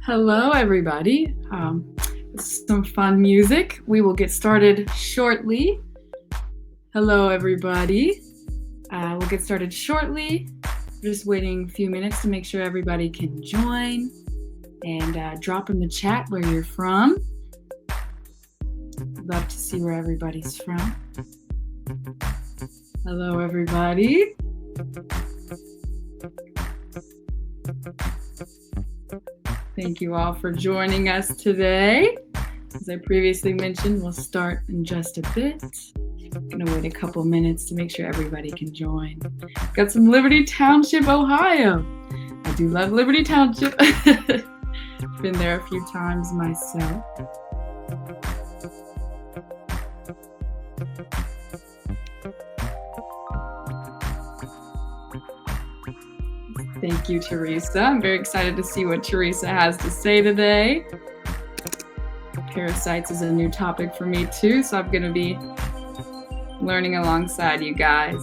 Hello, everybody. Some fun music. We will get started shortly. Hello, everybody. We'll get started shortly. We're just waiting a few minutes to make sure everybody can join, and drop in the chat where you're from. Love to see where everybody's from. Hello, everybody. Thank you all for joining us today. As I previously mentioned, we'll start in just a bit. I'm gonna wait a couple minutes to make sure everybody can join. Got some Liberty Township, Ohio. I do love Liberty Township. Been there a few times myself. Thank you, Theresa. I'm very excited to see what Theresa has to say today. Parasites is a new topic for me too, so I'm going to be learning alongside you guys.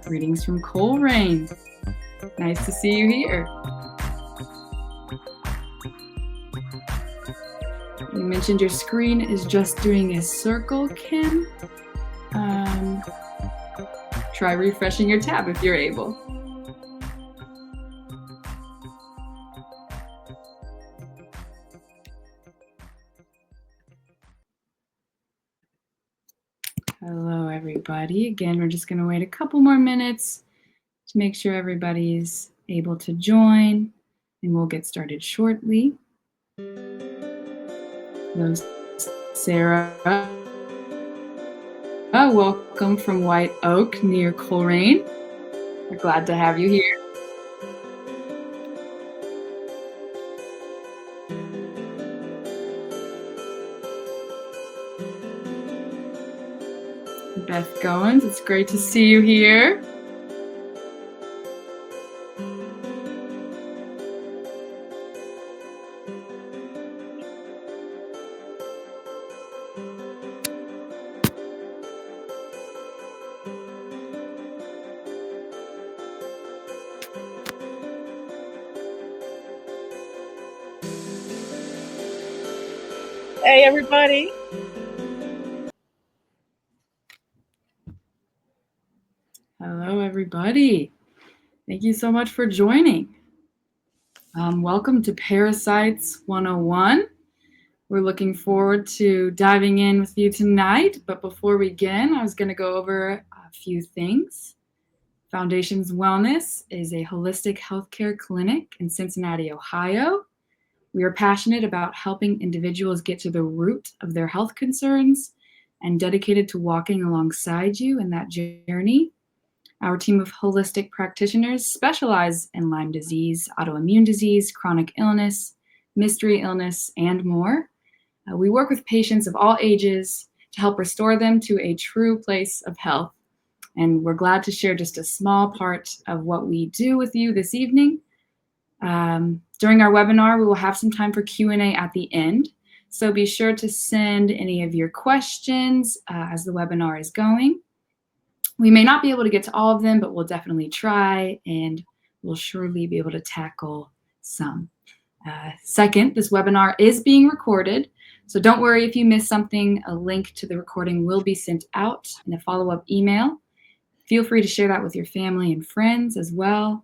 Greetings from Coleraine. Nice to see you here. You mentioned your screen is just doing a circle, Kim. Try refreshing your tab if you're able. Hello, everybody. Again, we're just going to wait a couple more minutes to make sure everybody's able to join, and we'll get started shortly. Hello, Sarah. Welcome from White Oak near Coleraine. We're glad to have you here. Beth Goins, it's great to see you here. Hey, everybody. Hello, everybody. Thank you so much for joining. Welcome to Parasites 101. We're looking forward to diving in with you tonight. But before we begin, I was going to go over a few things. Foundations Wellness is a holistic healthcare clinic in Cincinnati, Ohio. We are passionate about helping individuals get to the root of their health concerns and dedicated to walking alongside you in that journey. Our team of holistic practitioners specialize in Lyme disease, autoimmune disease, chronic illness, mystery illness, and more. We work with patients of all ages to help restore them to a true place of health. And we're glad to share just a small part of what we do with you this evening. During our webinar, we will have some time for Q&A at the end. So be sure to send any of your questions as the webinar is going. We may not be able to get to all of them, but we'll definitely try, and we'll surely be able to tackle some. Second, this webinar is being recorded, so don't worry if you miss something. A link to the recording will be sent out in a follow-up email. Feel free to share that with your family and friends as well.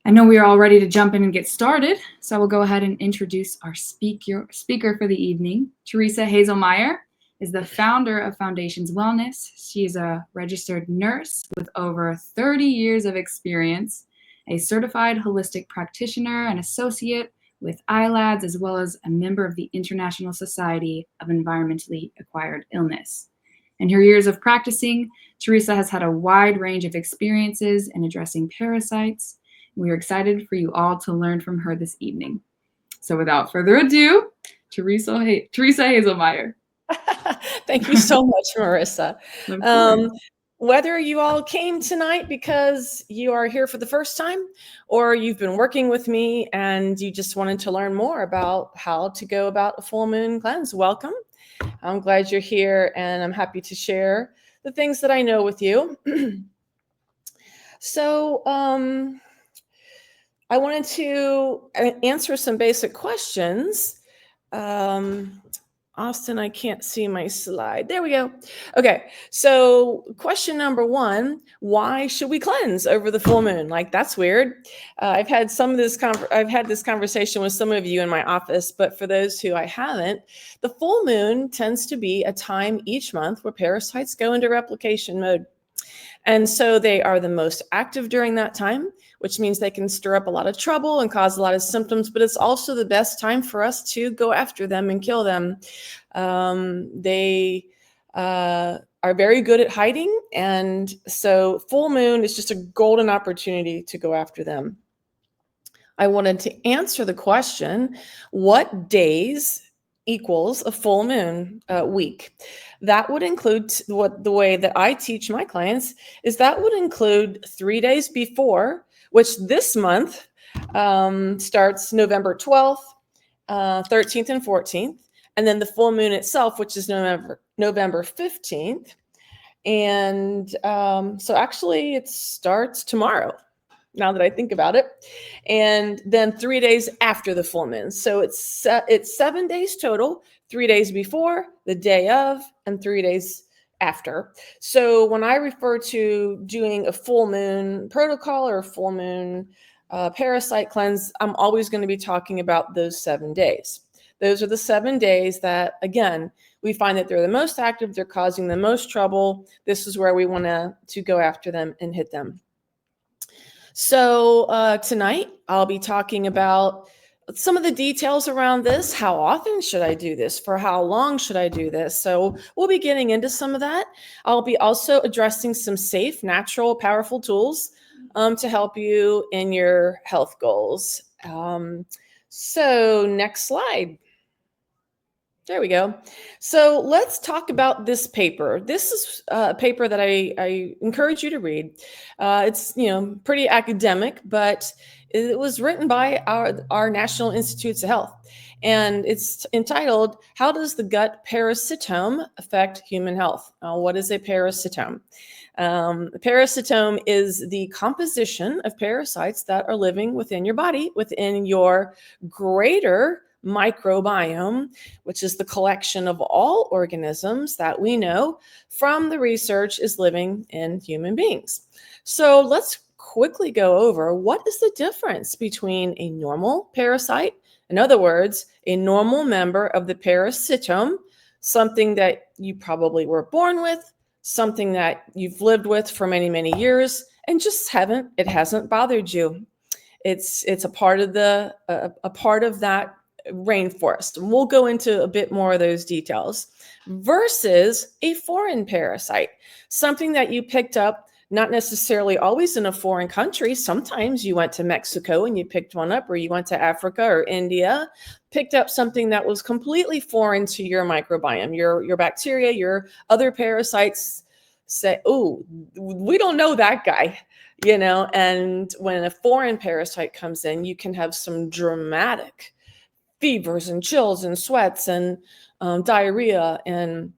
I know we are all ready to jump in and get started, so I will go ahead and introduce our speaker for the evening. Theresa Haselmayer is the founder of Foundations Wellness. She's a registered nurse with over 30 years of experience, a certified holistic practitioner and associate with ILADS, as well as a member of the International Society of Environmentally Acquired Illness. In her years of practicing, Theresa has had a wide range of experiences in addressing parasites. We are excited for you all to learn from her this evening. So without further ado, Theresa Haselmayer. Thank you so much, Marissa. Of course. Whether you all came tonight because you are here for the first time, or you've been working with me and you just wanted to learn more about how to go about a full moon cleanse, welcome. I'm glad you're here, and I'm happy to share the things that I know with you. So I wanted to answer some basic questions. Austin, I can't see my slide. There we go. Okay, so question number one: why should we cleanse over the full moon? Like, that's weird. I've had this conversation with some of you in my office, but for those who I haven't, the full moon tends to be a time each month where parasites go into replication mode. And so they are the most active during that time, which means they can stir up a lot of trouble and cause a lot of symptoms, but it's also the best time for us to go after them and kill them. They are very good at hiding. And so full moon is just a golden opportunity to go after them. I wanted to answer the question, what days equals a full moon week? That would include the way that I teach my clients is that would include 3 days before, which this month starts November 12th, 13th, and 14th, and then the full moon itself, which is November 15th. And so actually it starts tomorrow, now that I think about it, and then 3 days after the full moon. So it's 7 days total, 3 days before, the day of, and 3 days after. So when I refer to doing a full moon protocol or a full moon parasite cleanse, I'm always going to be talking about those 7 days. Those are the 7 days that, again, we find that they're the most active, they're causing the most trouble. This is where we want to go after them and hit them. So tonight I'll be talking about some of the details around this. How often should I do this? For how long should I do this? So we'll be getting into some of that. I'll be also addressing some safe, natural, powerful tools to help you in your health goals. So next slide. There we go. So let's talk about this paper. This is a paper that I encourage you to read. It's pretty academic, but it was written by our National Institutes of Health. And it's entitled, How Does the Gut Parasitome Affect Human Health? What is a parasitome? A parasitome is the composition of parasites that are living within your body, within your greater microbiome, which is the collection of all organisms that we know from the research is living in human beings. So let's quickly go over what is the difference between a normal parasite, in other words, a normal member of the parasitome, something that you probably were born with, something that you've lived with for many, many years, and just it hasn't bothered you. It's a part of that rainforest. And we'll go into a bit more of those details versus a foreign parasite, something that you picked up, not necessarily always in a foreign country. Sometimes you went to Mexico and you picked one up, or you went to Africa or India, picked up something that was completely foreign to your microbiome, your bacteria, your other parasites say, oh, we don't know that guy. And when a foreign parasite comes in, you can have some dramatic fevers and chills and sweats and diarrhea and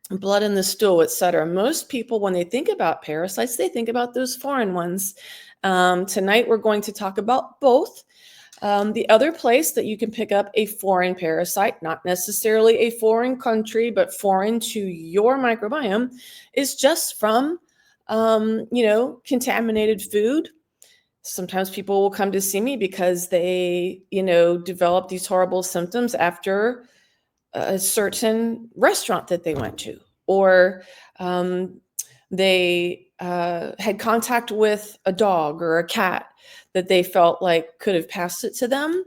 blood in the stool, etc. Most people, when they think about parasites, they think about those foreign ones. Tonight, we're going to talk about both. The other place that you can pick up a foreign parasite, not necessarily a foreign country, but foreign to your microbiome, is just from, contaminated food. Sometimes people will come to see me because they, develop these horrible symptoms after a certain restaurant that they went to, or they had contact with a dog or a cat that they felt like could have passed it to them.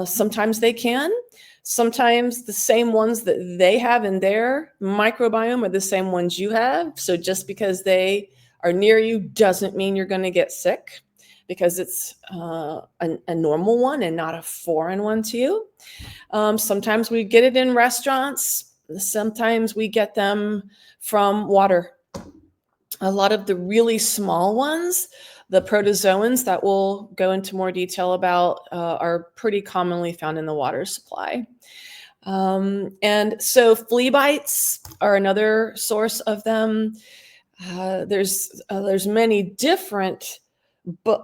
Sometimes they can. Sometimes the same ones that they have in their microbiome are the same ones you have. So just because they are near you doesn't mean you're going to get sick, because it's a normal one and not a foreign one to you. Sometimes we get it in restaurants. Sometimes we get them from water. A lot of the really small ones, the protozoans that we'll go into more detail about, are pretty commonly found in the water supply. And so flea bites are another source of them. There's many different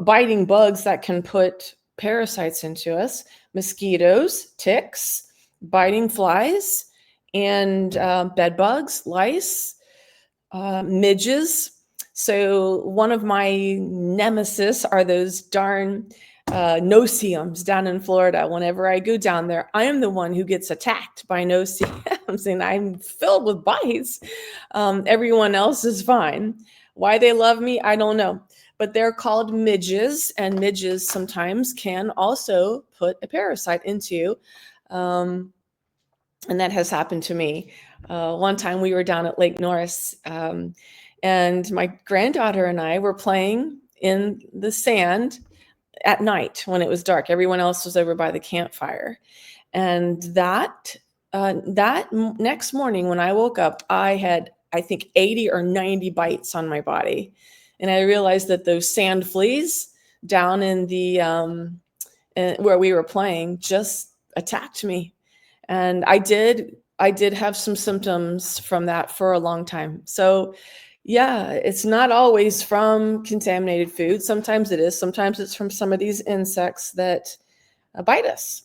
biting bugs that can put parasites into us: mosquitoes, ticks, biting flies, and bed bugs, lice, midges. So one of my nemesis are those darn no-see-ums down in Florida. Whenever I go down there, I am the one who gets attacked by no-see-ums, and I'm filled with bites. Everyone else is fine. Why they love me, I don't know. But they're called midges, and midges sometimes can also put a parasite into you. And that has happened to me. One time we were down at Lake Norris, and my granddaughter and I were playing in the sand at night when it was dark. Everyone else was over by the campfire. And that next morning when I woke up, I had, I think, 80 or 90 bites on my body. And I realized that those sand fleas down in the where we were playing just attacked me. And I did have some symptoms from that for a long time. So yeah, it's not always from contaminated food. Sometimes it is. Sometimes it's from some of these insects that bite us.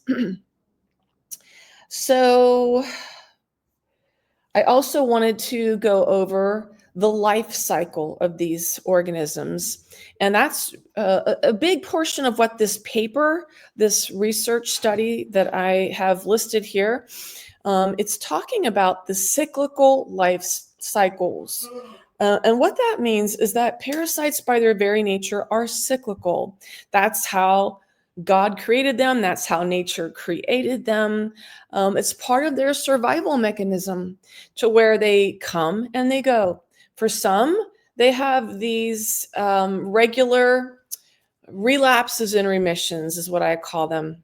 So I also wanted to go over the life cycle of these organisms. And that's a big portion of what this paper, this research study that I have listed here, it's talking about the cyclical life cycles. And what that means is that parasites by their very nature are cyclical. That's how God created them. That's how nature created them. It's part of their survival mechanism, to where they come and they go. For some, they have these regular relapses and remissions, is what I call them,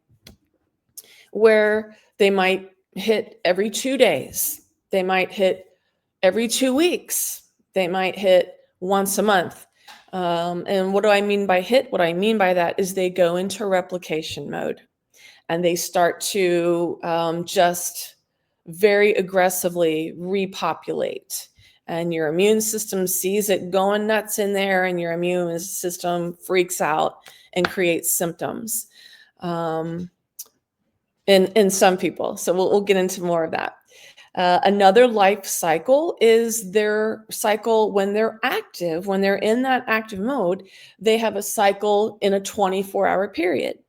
where they might hit every 2 days. They might hit every 2 weeks. They might hit once a month. And what do I mean by hit? What I mean by that is they go into replication mode, and they start to just very aggressively repopulate. And your immune system sees it going nuts in there, and your immune system freaks out and creates symptoms in some people. So we'll get into more of that. Another life cycle is their cycle when they're active. When they're in that active mode, they have a cycle in a 24-hour period.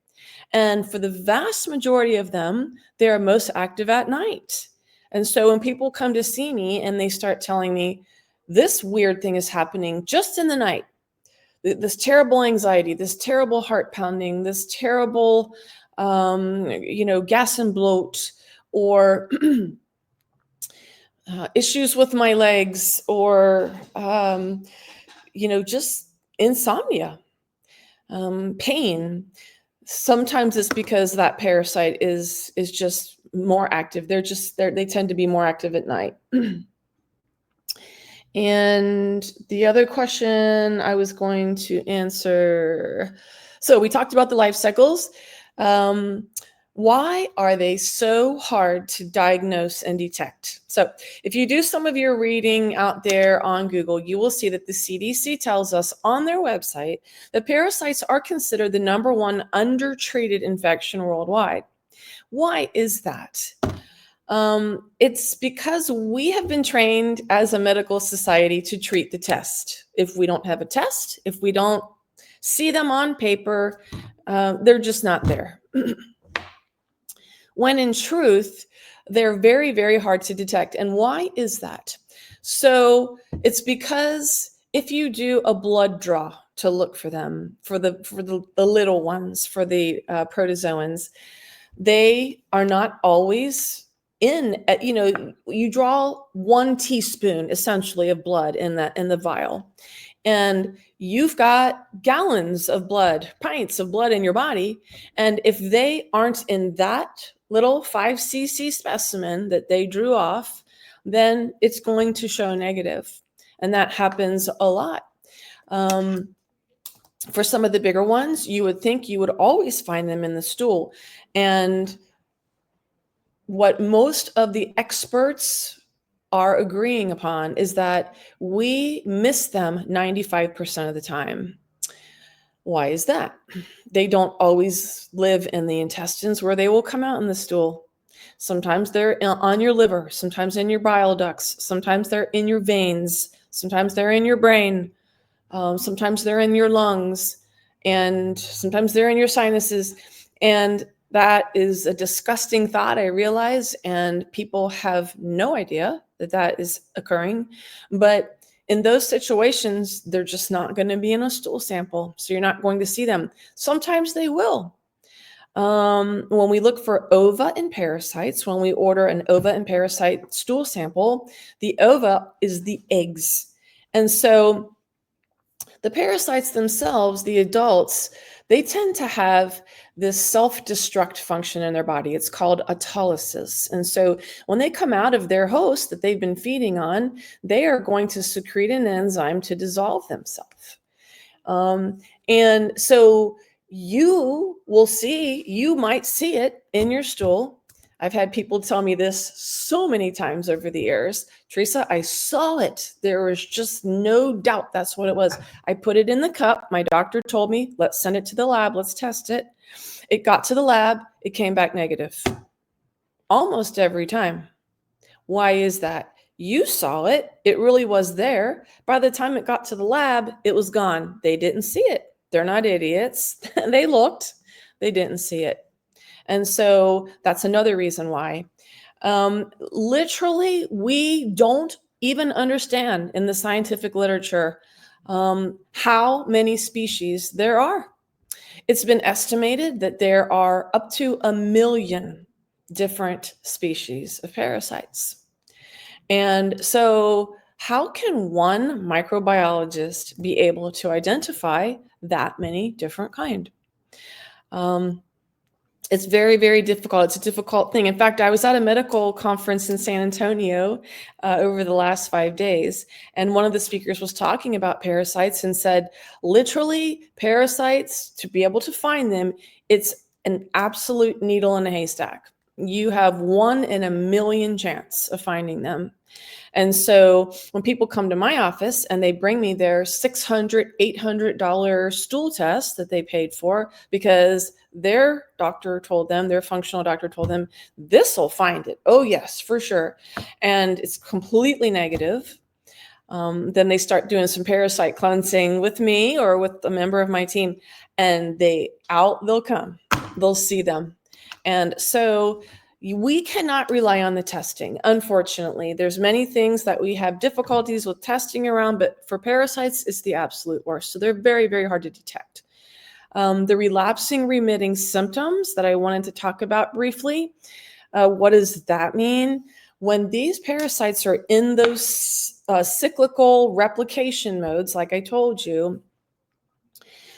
And for the vast majority of them, they are most active at night. And so when people come to see me and they start telling me this weird thing is happening just in the night, this terrible anxiety, this terrible heart pounding, this terrible, gas and bloat, or issues with my legs, or, just insomnia, pain. Sometimes it's because that parasite is just more active. They tend to be more active at night. And the other question I was going to answer. So we talked about the life cycles. Why are they so hard to diagnose and detect? So if you do some of your reading out there on Google, you will see that the CDC tells us on their website that parasites are considered the #1 undertreated infection worldwide. Why is that? It's because we have been trained as a medical society to treat the test. If we don't have a test, if we don't see them on paper, they're just not there. When in truth, They're very, very hard to detect. And why is that? So it's because if you do a blood draw to look for them, for the little ones, for the protozoans, they are not always in. You draw 1 teaspoon essentially of blood in the vial, and you've got gallons of blood, pints of blood in your body. And if they aren't in that little 5 cc specimen that they drew off, then it's going to show negative. And that happens a lot. For some of the bigger ones, you would think you would always find them in the stool. And what most of the experts are agreeing upon is that we miss them 95% of the time. Why is that? They don't always live in the intestines, where they will come out in the stool. Sometimes they're on your liver, sometimes in your bile ducts, sometimes they're in your veins, sometimes they're in your brain, sometimes they're in your lungs, and sometimes they're in your sinuses. And that is a disgusting thought, I realize, and people have no idea that that is occurring. But in those situations, they're just not going to be in a stool sample, so you're not going to see them. Sometimes they will. When we look for ova and parasites, when we order an ova and parasite stool sample, the ova is the eggs. And so the parasites themselves, the adults, they tend to have this self-destruct function in their body. It's called autolysis. And so when they come out of their host that they've been feeding on, they are going to secrete an enzyme to dissolve themselves. And so you might see it in your stool. I've had people tell me this so many times over the years. Theresa, I saw it. There was just no doubt that's what it was. I put it in the cup. My doctor told me, let's send it to the lab. Let's test it. It got to the lab. It came back negative. Almost every time. Why is that? You saw it. It really was there. By the time it got to the lab, it was gone. They didn't see it. They're not idiots. They looked. They didn't see it. And so that's another reason why. Literally, we don't even understand in the scientific literature how many species there are. It's been estimated that there are up to 1 million different species of parasites. And so how can one microbiologist be able to identify that many different kinds? It's very, very difficult. It's a difficult thing. In fact, I was at a medical conference in San Antonio over the last 5 days, and one of the speakers was talking about parasites and said, literally, parasites, to be able to find them, it's an absolute needle in a haystack. You have 1 in 1 million chance of finding them. And so when people come to my office and they bring me their $600, $800 stool test that they paid for because their doctor told them, their functional doctor told them, this will find it. Oh, yes, for sure. And it's completely negative. Then they start doing some parasite cleansing with me or with a member of my team, and they'll come. They'll see them. And so we cannot rely on the testing. Unfortunately, there's many things that we have difficulties with testing around, but for parasites, it's the absolute worst. So they're very, very hard to detect. The relapsing remitting symptoms that I wanted to talk about briefly. What does that mean? When these parasites are in those cyclical replication modes, like I told you,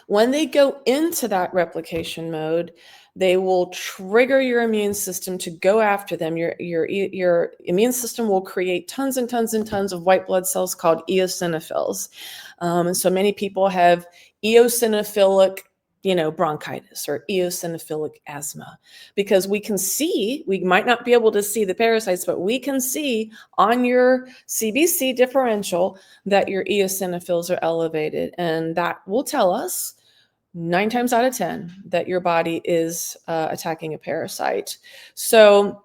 when they go into that replication mode, they will trigger your immune system to go after them. Your immune system will create tons and tons and tons of white blood cells called eosinophils. And so many people have eosinophilic bronchitis or eosinophilic asthma, because we might not be able to see the parasites, but we can see on your CBC differential that your eosinophils are elevated. And that will tell us 9 times out of 10 that your body is attacking a parasite. So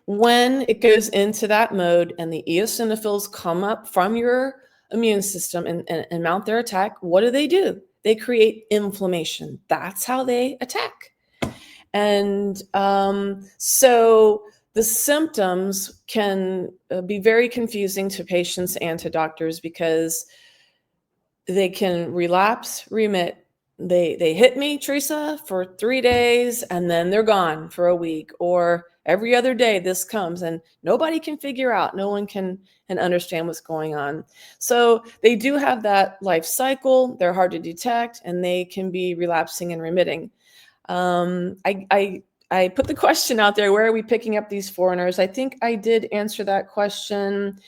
when it goes into that mode and the eosinophils come up from your immune system and mount their attack, what do? They create inflammation. That's how they attack. And so the symptoms can be very confusing to patients and to doctors because they can relapse, remit. They hit me, Theresa, for 3 days and then they're gone for a week, or every other day this comes and nobody can figure out, no one can and understand what's going on. So they do have that life cycle. They're hard to detect and they can be relapsing and remitting. I put the question out there, where are we picking up these foreigners? I think I did answer that question.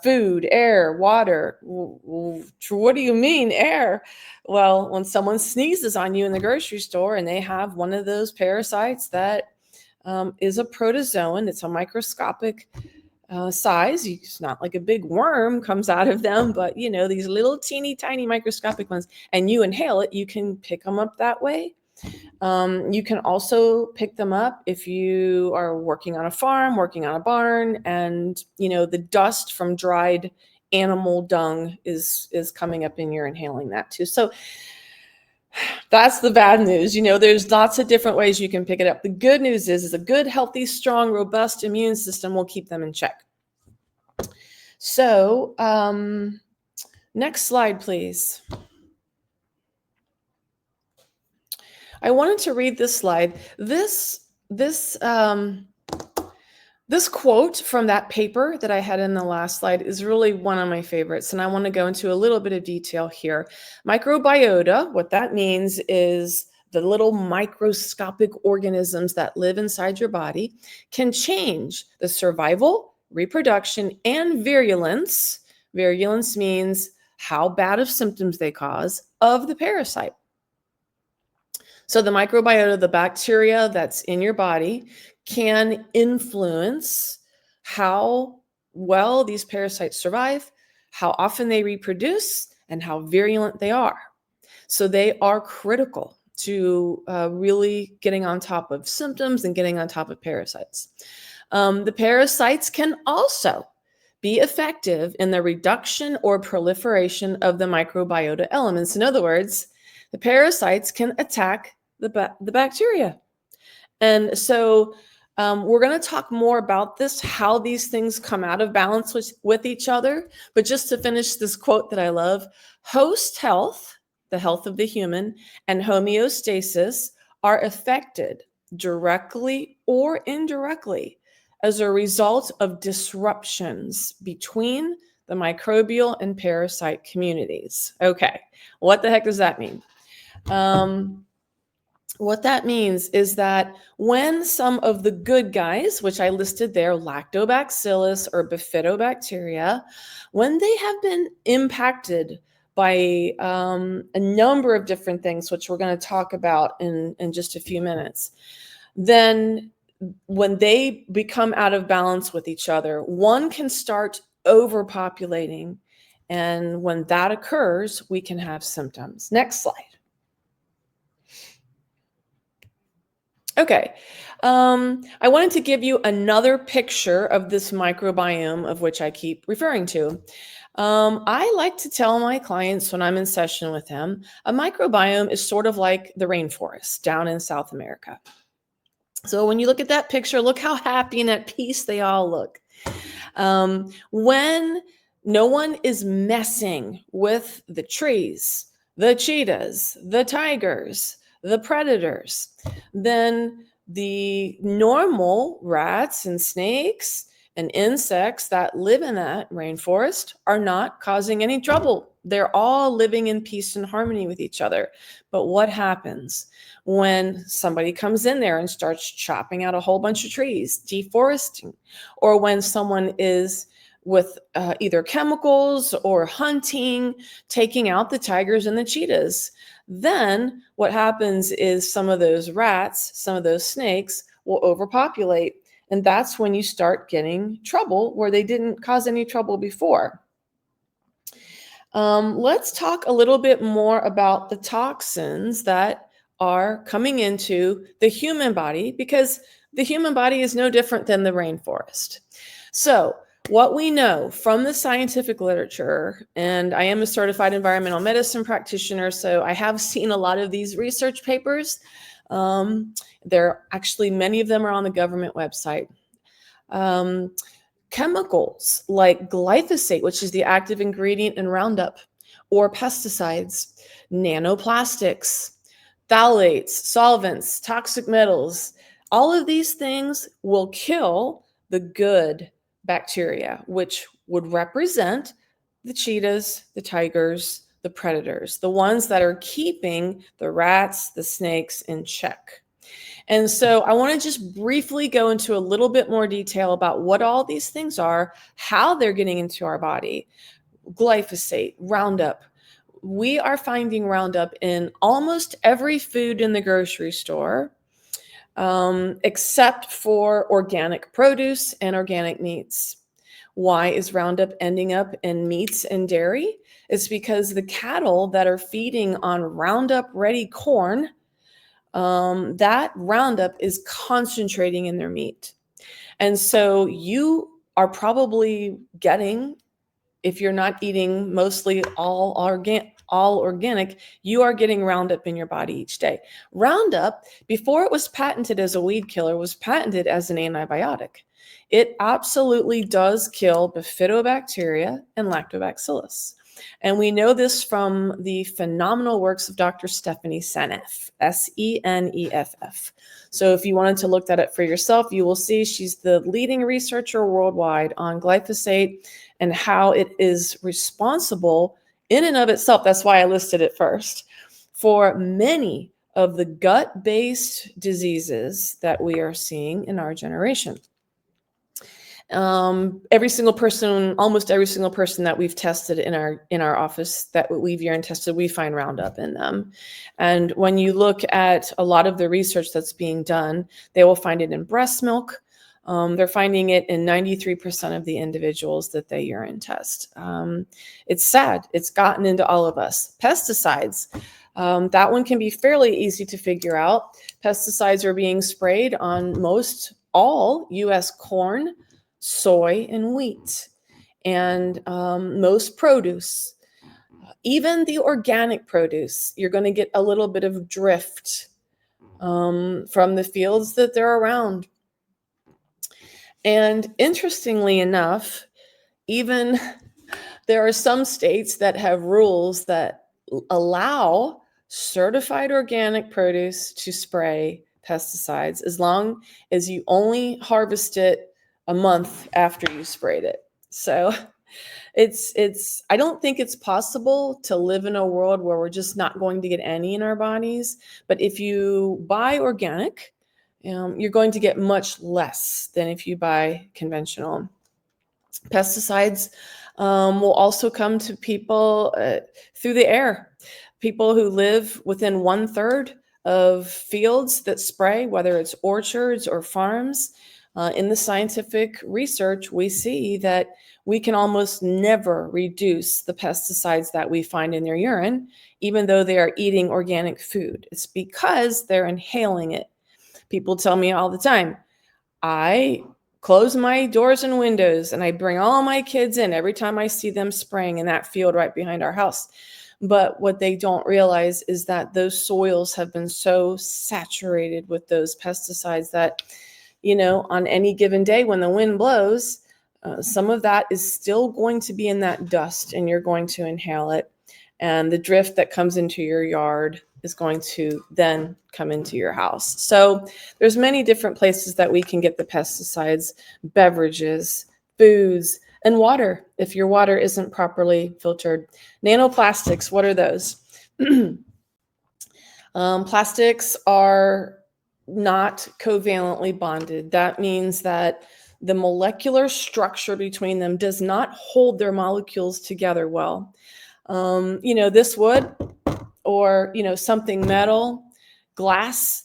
Food, air, water. What do you mean air? Well, when someone sneezes on you in the grocery store and they have one of those parasites that is a protozoan, it's a microscopic size. It's not like a big worm comes out of them, but these little teeny tiny microscopic ones, and you inhale it, you can pick them up that way. You can also pick them up if you are working on a farm, working on a barn, and the dust from dried animal dung is coming up and you're inhaling that too. So that's the bad news. There's lots of different ways you can pick it up. The good news is a good, healthy, strong, robust immune system will keep them in check. So next slide, please. I wanted to read this slide. This quote from that paper that I had in the last slide is really one of my favorites, and I want to go into a little bit of detail here. Microbiota, what that means is the little microscopic organisms that live inside your body can change the survival, reproduction, and virulence. Virulence means how bad of symptoms they cause of the parasite. So the microbiota, the bacteria that's in your body, can influence how well these parasites survive, how often they reproduce, and how virulent they are. So they are critical to really getting on top of symptoms and getting on top of parasites. The parasites can also be effective in the reduction or proliferation of the microbiota elements. In other words, the parasites can attack the bacteria. And so we're going to talk more about this, how these things come out of balance with each other. But just to finish this quote that I love, host health, the health of the human, and homeostasis are affected directly or indirectly as a result of disruptions between the microbial and parasite communities. Okay, what the heck does that mean? What that means is that when some of the good guys, which I listed there, lactobacillus or bifidobacteria, when they have been impacted by a number of different things, which we're going to talk about in just a few minutes, then when they become out of balance with each other, one can start overpopulating. And when that occurs, we can have symptoms. Next slide. Okay, I wanted to give you another picture of this microbiome of which I keep referring to. I like to tell my clients when I'm in session with them, a microbiome is sort of like the rainforest down in South America. So when you look at that picture, look how happy and at peace they all look. When no one is messing with the trees, the cheetahs, the tigers, the predators, then the normal rats and snakes and insects that live in that rainforest are not causing any trouble. They're all living in peace and harmony with each other. But what happens when somebody comes in there and starts chopping out a whole bunch of trees, deforesting, or when someone is with either chemicals or hunting, taking out the tigers and the cheetahs? Then what happens is some of those rats, some of those snakes will overpopulate. And that's when you start getting trouble where they didn't cause any trouble before. Let's talk a little bit more about the toxins that are coming into the human body, because the human body is no different than the rainforest. So what we know from the scientific literature, and I am a certified environmental medicine practitioner, so I have seen a lot of these research papers. There actually, many of them are on the government website. Chemicals like glyphosate, which is the active ingredient in Roundup, or pesticides, nanoplastics, phthalates, solvents, toxic metals, all of these things will kill the good bacteria, which would represent the cheetahs, the tigers, the predators, the ones that are keeping the rats, the snakes in check. And so I want to just briefly go into a little bit more detail about what all these things are, how they're getting into our body. Glyphosate, Roundup. We are finding Roundup in almost every food in the grocery store, except for organic produce and organic meats. Why is Roundup ending up in meats and dairy? It's because the cattle that are feeding on Roundup ready corn, that Roundup is concentrating in their meat. And so you are probably getting, if you're not eating mostly all organic, you are getting Roundup in your body each day. Roundup, before it was patented as a weed killer, was patented as an antibiotic. It absolutely does kill bifidobacteria and lactobacillus. And we know this from the phenomenal works of Dr. Stephanie Seneff, Seneff. So if you wanted to look that up for yourself, you will see she's the leading researcher worldwide on glyphosate and how it is responsible in and of itself. That's why I listed it first, for many of the gut-based diseases that we are seeing in our generation. Almost every single person that we've tested in our office, that we've urine tested, we find Roundup in them. And when you look at a lot of the research that's being done, they will find it in breast milk. They're finding it in 93% of the individuals that they urine test. It's sad. It's gotten into all of us. Pesticides. That one can be fairly easy to figure out. Pesticides are being sprayed on most all U.S. corn, soy, and wheat, and most produce. Even the organic produce, you're going to get a little bit of drift from the fields that they're around. And interestingly enough, even there are some states that have rules that allow certified organic produce to spray pesticides as long as you only harvest it a month after you sprayed it. So I don't think it's possible to live in a world where we're just not going to get any in our bodies. But if you buy organic, you're going to get much less than if you buy conventional. Pesticides will also come to people through the air. People who live within 1/3 of fields that spray, whether it's orchards or farms. In the scientific research, we see that we can almost never reduce the pesticides that we find in their urine, even though they are eating organic food. It's because they're inhaling it. People tell me all the time, I close my doors and windows and I bring all my kids in every time I see them spraying in that field right behind our house. But what they don't realize is that those soils have been so saturated with those pesticides that, on any given day when the wind blows, some of that is still going to be in that dust and you're going to inhale it. And the drift that comes into your yard is going to then come into your house. So there's many different places that we can get the pesticides: beverages, foods, and water, if your water isn't properly filtered. Nanoplastics, what are those? Plastics are not covalently bonded. That means that the molecular structure between them does not hold their molecules together well. This wood or, something metal, glass,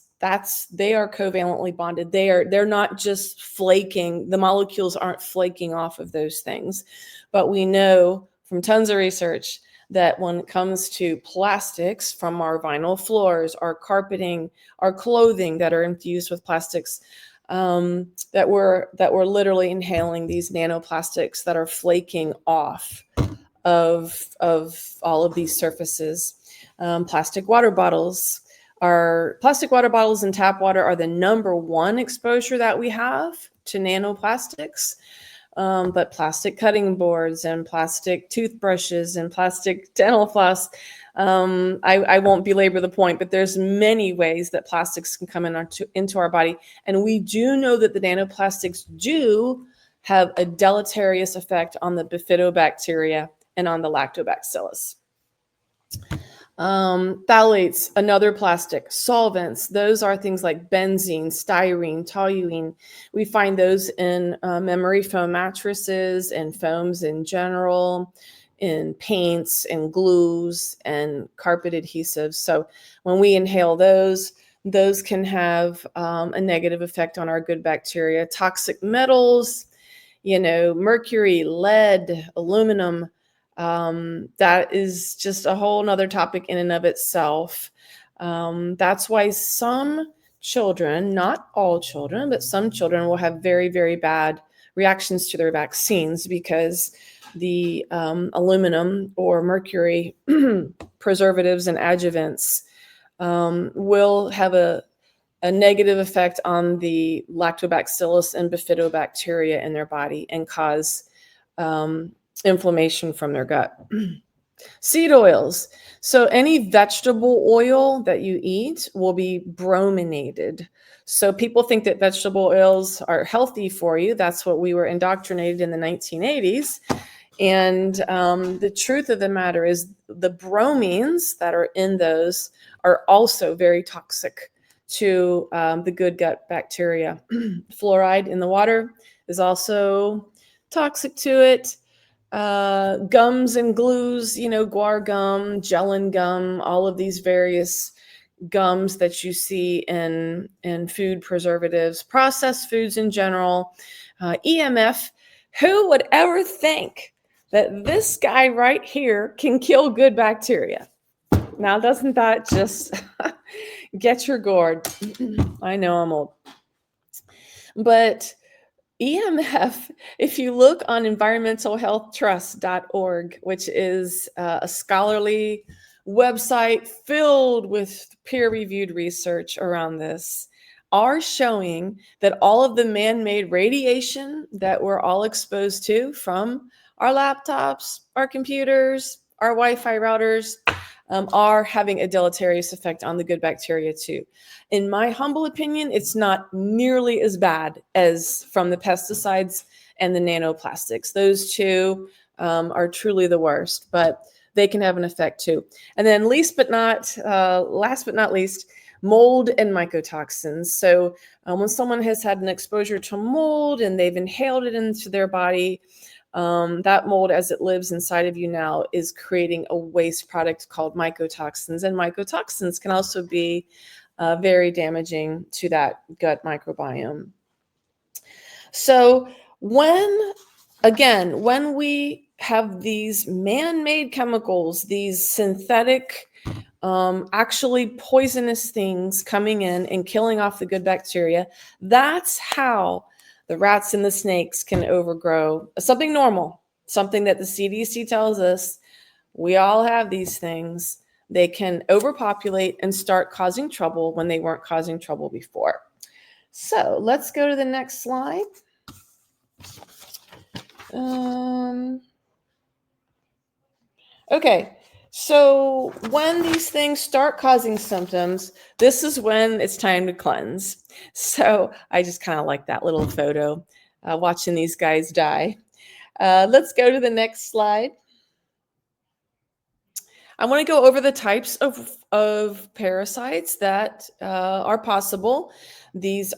they are covalently bonded. They're not just flaking. The molecules aren't flaking off of those things. But we know from tons of research that when it comes to plastics, from our vinyl floors, our carpeting, our clothing that are infused with plastics, that we're literally inhaling these nanoplastics that are flaking off of all of these surfaces. Plastic water bottles and tap water are the number one exposure that we have to nanoplastics. But plastic cutting boards and plastic toothbrushes and plastic dental floss. I won't belabor the point, but there's many ways that plastics can come into our body. And we do know that the nanoplastics do have a deleterious effect on the bifidobacteria and on the lactobacillus. Phthalates, another plastic. Solvents, those are things like benzene, styrene, toluene. We find those in memory foam mattresses and foams in general, in paints and glues and carpet adhesives. So when we inhale those can have a negative effect on our good bacteria. Toxic metals, mercury, lead, aluminum. That is just a whole nother topic in and of itself. That's why some children, not all children, but some children will have very, very bad reactions to their vaccines because the aluminum or mercury preservatives and adjuvants will have a negative effect on the lactobacillus and bifidobacteria in their body and cause inflammation from their gut. Seed oils. So any vegetable oil that you eat will be brominated. So people think that vegetable oils are healthy for you. That's what we were indoctrinated in the 1980s. And the truth of the matter is the bromines that are in those are also very toxic to the good gut bacteria. Fluoride in the water is also toxic to it. Gums and glues, guar gum, gellan gum, all of these various gums that you see in food preservatives, processed foods in general, EMF. Who would ever think that this guy right here can kill good bacteria? Now, doesn't that just get your gourd? I know I'm old. But EMF, if you look on environmentalhealthtrust.org, which is a scholarly website filled with peer-reviewed research around this, are showing that all of the man-made radiation that we're all exposed to from our laptops, our computers, our Wi-Fi routers, are having a deleterious effect on the good bacteria too. In my humble opinion, it's not nearly as bad as from the pesticides and the nanoplastics. Those two are truly the worst, but they can have an effect too. And then last but not least, mold and mycotoxins. So when someone has had an exposure to mold and they've inhaled it into their body, that mold, as it lives inside of you now, is creating a waste product called mycotoxins. And mycotoxins can also be very damaging to that gut microbiome. So when we have these man-made chemicals, these synthetic, actually poisonous things coming in and killing off the good bacteria, that's how the rats and the snakes can overgrow something normal, something that the CDC tells us we all have these things. They can overpopulate and start causing trouble when they weren't causing trouble before. So let's go to the next slide. Okay, so when these things start causing symptoms, this is when it's time to cleanse. So I just kind of like that little photo, watching these guys die. Let's go to the next slide. I want to go over the types of parasites that are possible. These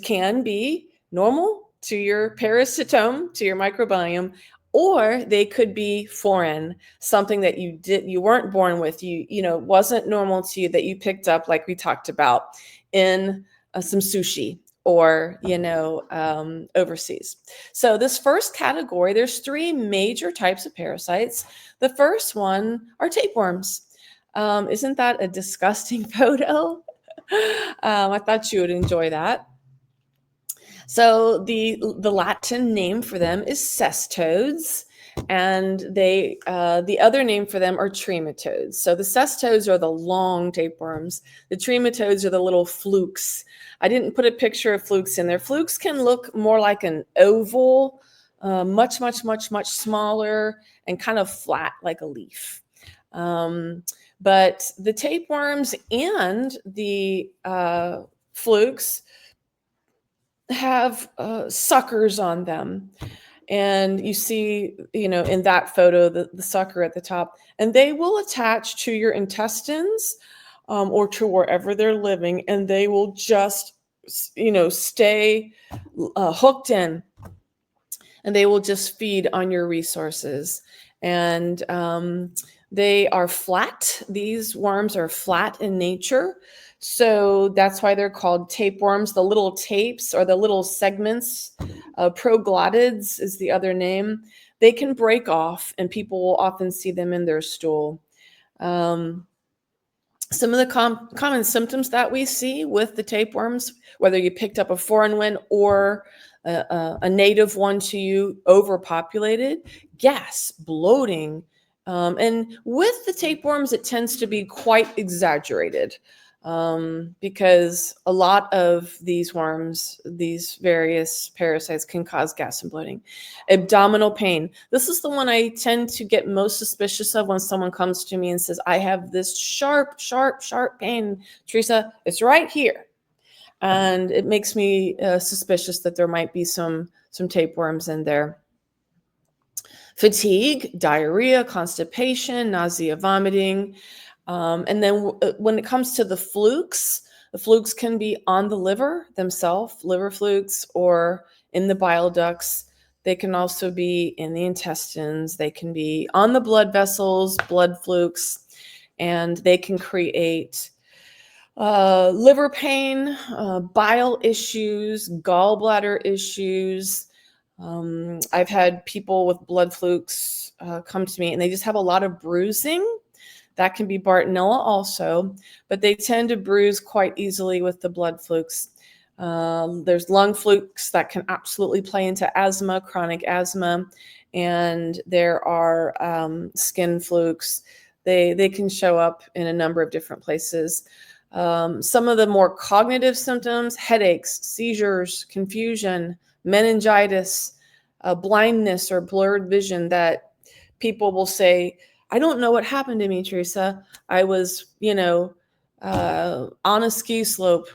can be normal to your parasitome, to your microbiome, or they could be foreign, something that you weren't born with, wasn't normal to you, that you picked up, like we talked about, in some sushi or overseas. So this first category, there's 3 major types of parasites. The first one are tapeworms. Isn't that a disgusting photo? I thought you would enjoy that. So the Latin name for them is Cestodes. And they, the other name for them are trematodes. So the cestodes are the long tapeworms. The trematodes are the little flukes. I didn't put a picture of flukes in there. Flukes can look more like an oval, much smaller and kind of flat like a leaf. But the tapeworms and the flukes have suckers on them. And you see, in that photo, the sucker at the top, and they will attach to your intestines or to wherever they're living, and they will just, stay hooked in, and they will just feed on your resources. And they are flat. These worms are flat in nature. So that's why they're called tapeworms. The little tapes or the little segments, proglottids is the other name. They can break off, and people will often see them in their stool. Some of the common symptoms that we see with the tapeworms, whether you picked up a foreign one or a native one to you, overpopulated, gas, bloating. And with the tapeworms, it tends to be quite exaggerated because a lot of these worms, these various parasites, can cause gas and bloating. Abdominal pain. This is the one I tend to get most suspicious of when someone comes to me and says, I have this sharp pain. Theresa, it's right here. And it makes me suspicious that there might be some tapeworms in there. Fatigue, diarrhea, constipation, nausea, vomiting. And then when it comes to the flukes can be on the liver themselves, liver flukes, or in the bile ducts. They can also be in the intestines. They can be on the blood vessels, blood flukes, and they can create liver pain, bile issues, gallbladder issues. I've had people with blood flukes come to me, and they just have a lot of bruising. That can be Bartonella also, but they tend to bruise quite easily with the blood flukes. There's lung flukes that can absolutely play into asthma, chronic asthma, and there are skin flukes. They can show up in a number of different places. Some of the more cognitive symptoms: headaches, seizures, confusion, meningitis, blindness or blurred vision, that people will say, I don't know what happened to me, Theresa. I was, on a ski slope,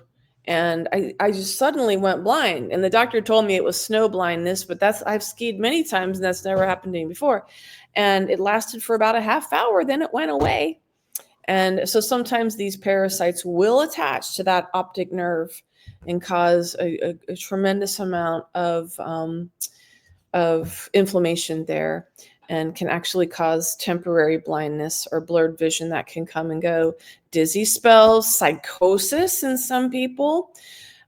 and I just suddenly went blind. And the doctor told me it was snow blindness, but I've skied many times and that's never happened to me before. And it lasted for about a half hour, then it went away. And so sometimes these parasites will attach to that optic nerve and cause a tremendous amount of inflammation there, and can actually cause temporary blindness or blurred vision that can come and go. Dizzy spells, psychosis in some people,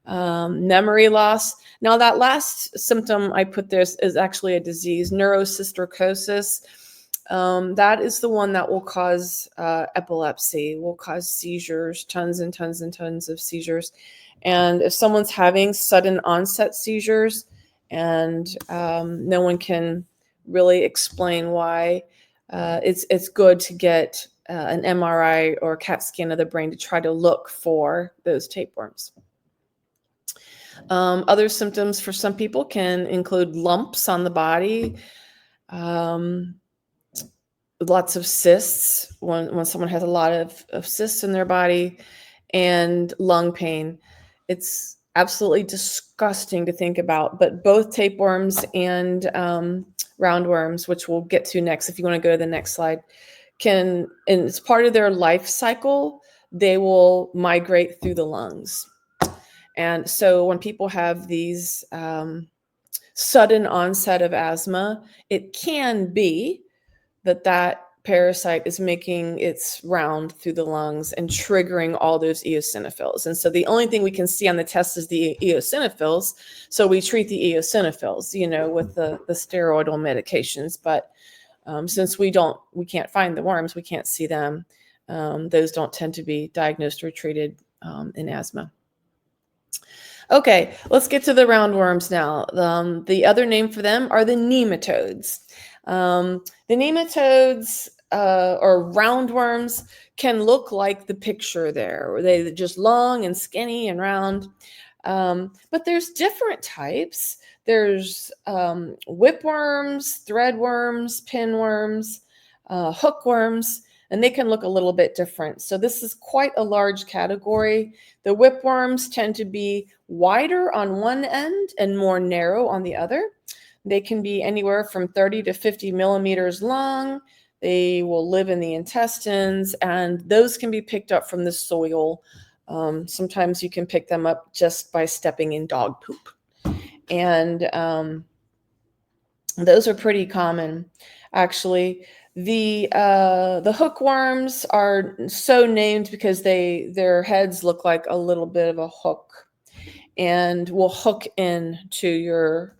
memory loss. Now, that last symptom I put there is actually a disease, neurocysticercosis. That is the one that will cause epilepsy, will cause seizures, tons and tons and tons of seizures. And if someone's having sudden onset seizures and no one can really explain why, it's good to get an MRI or CAT scan of the brain to try to look for those tapeworms. Other symptoms for some people can include lumps on the body, lots of cysts when someone has a lot of cysts in their body, and lung pain. It's absolutely disgusting to think about, but both tapeworms and roundworms, which we'll get to next, if you want to go to the next slide, and it's part of their life cycle, they will migrate through the lungs. And so when people have these sudden onset of asthma, it can be that parasite is making its round through the lungs and triggering all those eosinophils. And so the only thing we can see on the test is the eosinophils. So we treat the eosinophils, with the steroidal medications. But since we can't find the worms, we can't see them. Those don't tend to be diagnosed or treated in asthma. Okay, let's get to the roundworms now. The other name for them are the nematodes. The nematodes or roundworms can look like the picture there, where they're just long and skinny and round. But there's different types. There's whipworms, threadworms, pinworms, hookworms, and they can look a little bit different. So this is quite a large category. The whipworms tend to be wider on one end and more narrow on the other. They can be anywhere from 30 to 50 millimeters long. They will live in the intestines, and those can be picked up from the soil. Sometimes you can pick them up just by stepping in dog poop. And those are pretty common, actually. The hookworms are so named because their heads look like a little bit of a hook and will hook into your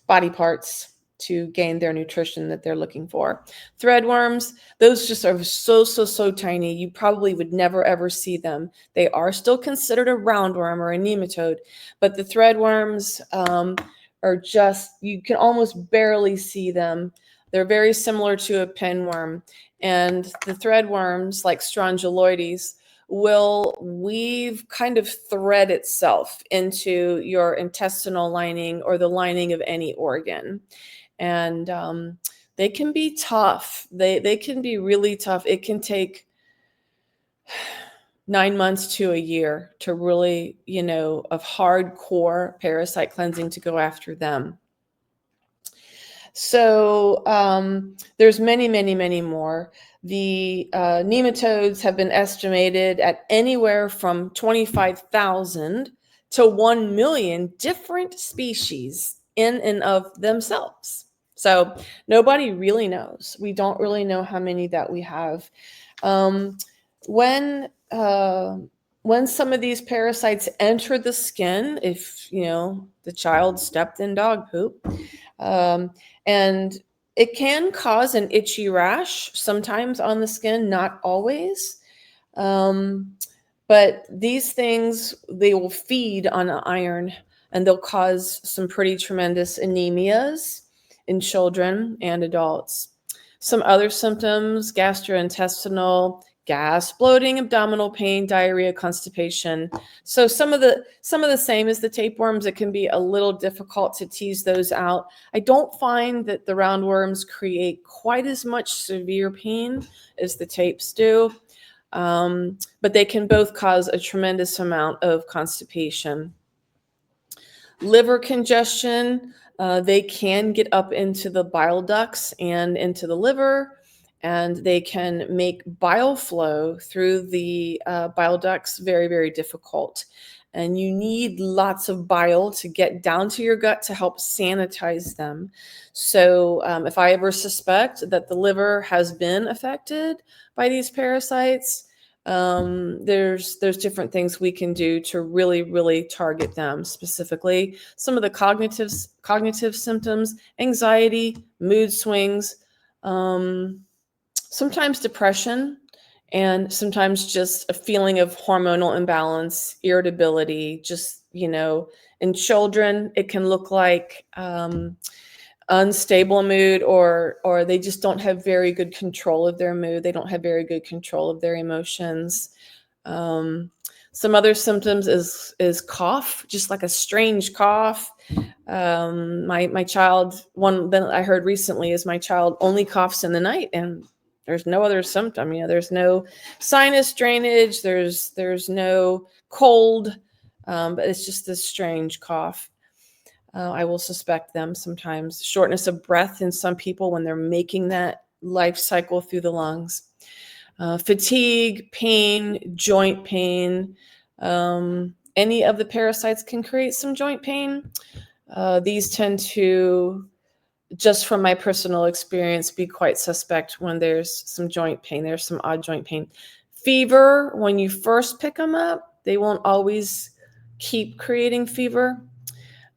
body parts to gain their nutrition that they're looking for. Threadworms, those just are so tiny. You probably would never ever see them. They are still considered a roundworm or a nematode, but the threadworms are just, you can almost barely see them. They're very similar to a pinworm. And the threadworms, like strongyloides, will weave kind of thread itself into your intestinal lining or the lining of any organ. And they can be tough. They can be really tough. It can take 9 months to a year to really, of hardcore parasite cleansing to go after them. So there's many more. The nematodes have been estimated at anywhere from 25,000 to 1 million different species in and of themselves. So nobody really knows. We don't really know how many that we have. When some of these parasites enter the skin, if the child stepped in dog poop, and it can cause an itchy rash sometimes on the skin, not always. But these things, they will feed on iron, and they'll cause some pretty tremendous anemias in children and adults. Some other symptoms: gastrointestinal, gas, bloating, abdominal pain, diarrhea, constipation. So some of the same as the tapeworms. It can be a little difficult to tease those out. I don't find that the roundworms create quite as much severe pain as the tapes do, but they can both cause a tremendous amount of constipation. Liver congestion, they can get up into the bile ducts and into the liver, and they can make bile flow through the bile ducts very difficult. And you need lots of bile to get down to your gut to help sanitize them. So if I ever suspect that the liver has been affected by these parasites, there's different things we can do to really target them specifically. Some of the cognitive symptoms: anxiety, mood swings, sometimes depression, and sometimes just a feeling of hormonal imbalance, irritability. Just, in children, it can look like unstable mood, or they just don't have very good control of their mood. They don't have very good control of their emotions. Some other symptoms is cough, just like a strange cough. My child, one that I heard recently is my child only coughs in the night, and there's no other symptom. There's no sinus drainage, there's no cold, but it's just this strange cough. I will suspect them sometimes. Shortness of breath in some people when they're making that life cycle through the lungs. Fatigue, pain, joint pain. Any of the parasites can create some joint pain. These tend to, just from my personal experience, be quite suspect when there's some joint pain. There's some odd joint pain. Fever, when you first pick them up, they won't always keep creating fever.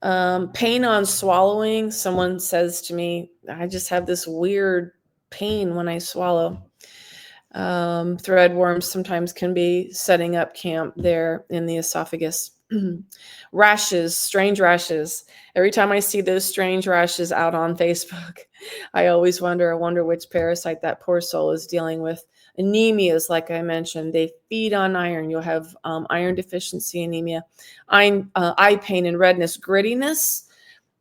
Pain on swallowing. Someone says to me, I just have this weird pain when I swallow. Threadworms sometimes can be setting up camp there in the esophagus. Rashes, strange rashes. Every time I see those strange rashes out on Facebook, I wonder which parasite that poor soul is dealing with. Anemias, like I mentioned, they feed on iron. You'll have iron deficiency anemia, eye pain and redness, grittiness.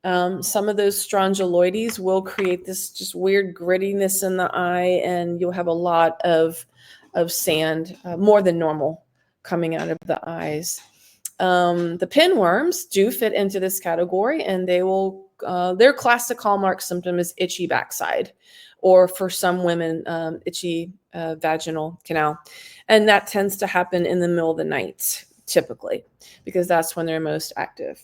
Some of those strongyloides will create this just weird grittiness in the eye, and you'll have a lot of sand, more than normal, coming out of the eyes. The pinworms do fit into this category, and they will their classic hallmark symptom is itchy backside, or for some women, itchy vaginal canal, and that tends to happen in the middle of the night typically, because that's when they're most active.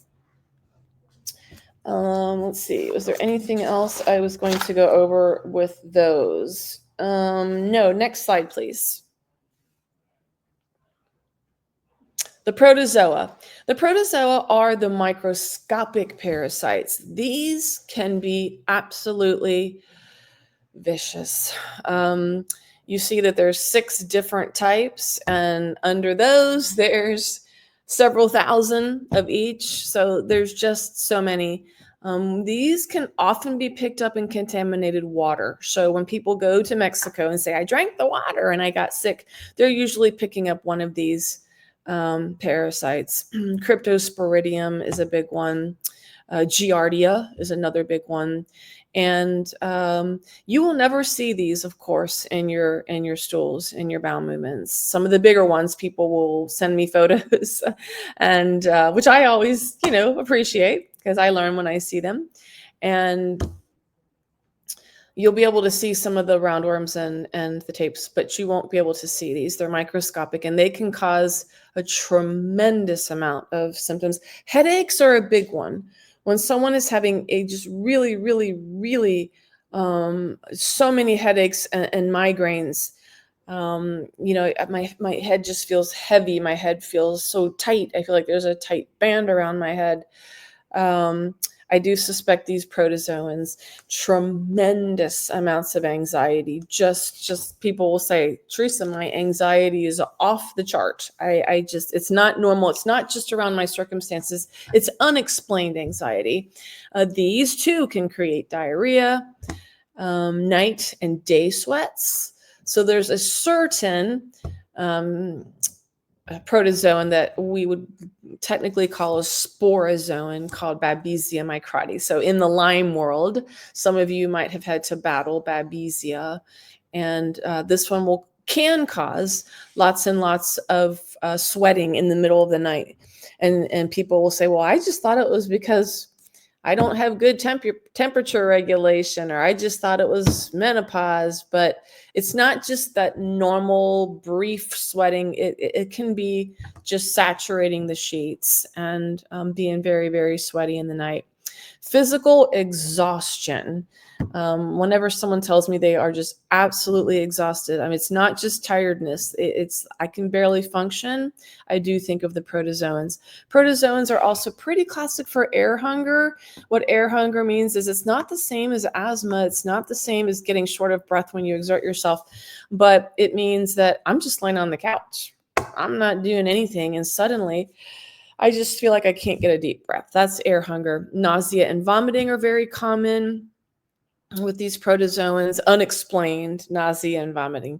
Let's see, was there anything else I was going to go over with those? No, next slide, please. The protozoa. The protozoa are the microscopic parasites. These can be absolutely vicious. You see that there's 6 different types, and under those, there's several thousand of each. So there's just so many. These can often be picked up in contaminated water. So when people go to Mexico and say, I drank the water and I got sick, they're usually picking up one of these parasites. Cryptosporidium is a big one. Giardia is another big one. And you will never see these, of course, in your stools, in your bowel movements. Some of the bigger ones, people will send me photos, and which I always, appreciate, because I learn when I see them. And you'll be able to see some of the roundworms and the tapes, but you won't be able to see these. They're microscopic, and they can cause a tremendous amount of symptoms. Headaches are a big one. When someone is having a just really, really, really so many headaches and migraines, my head just feels heavy. My head feels so tight. I feel like there's a tight band around my head. I do suspect these protozoans, tremendous amounts of anxiety. Just people will say, Theresa, my anxiety is off the chart. It's not normal. It's not just around my circumstances. It's unexplained anxiety. These too can create diarrhea, night and day sweats. So there's a certain protozoan that we would technically call a sporozoan called Babesia microti. So in the Lyme world, some of you might have had to battle Babesia, and this one can cause lots and lots of sweating in the middle of the night. And people will say, well, I just thought it was because I don't have good temperature regulation, or I just thought it was menopause. But it's not just that normal brief sweating. It can be just saturating the sheets and being very, very sweaty in the night. Physical exhaustion. Whenever someone tells me they are just absolutely exhausted, it's not just tiredness. It's I can barely function. I do think of the protozoans. Protozoans are also pretty classic for air hunger. What air hunger means is it's not the same as asthma. It's not the same as getting short of breath when you exert yourself, but it means that I'm just laying on the couch. I'm not doing anything, and suddenly I just feel like I can't get a deep breath. That's air hunger. Nausea and vomiting are very common with these protozoans, unexplained nausea and vomiting.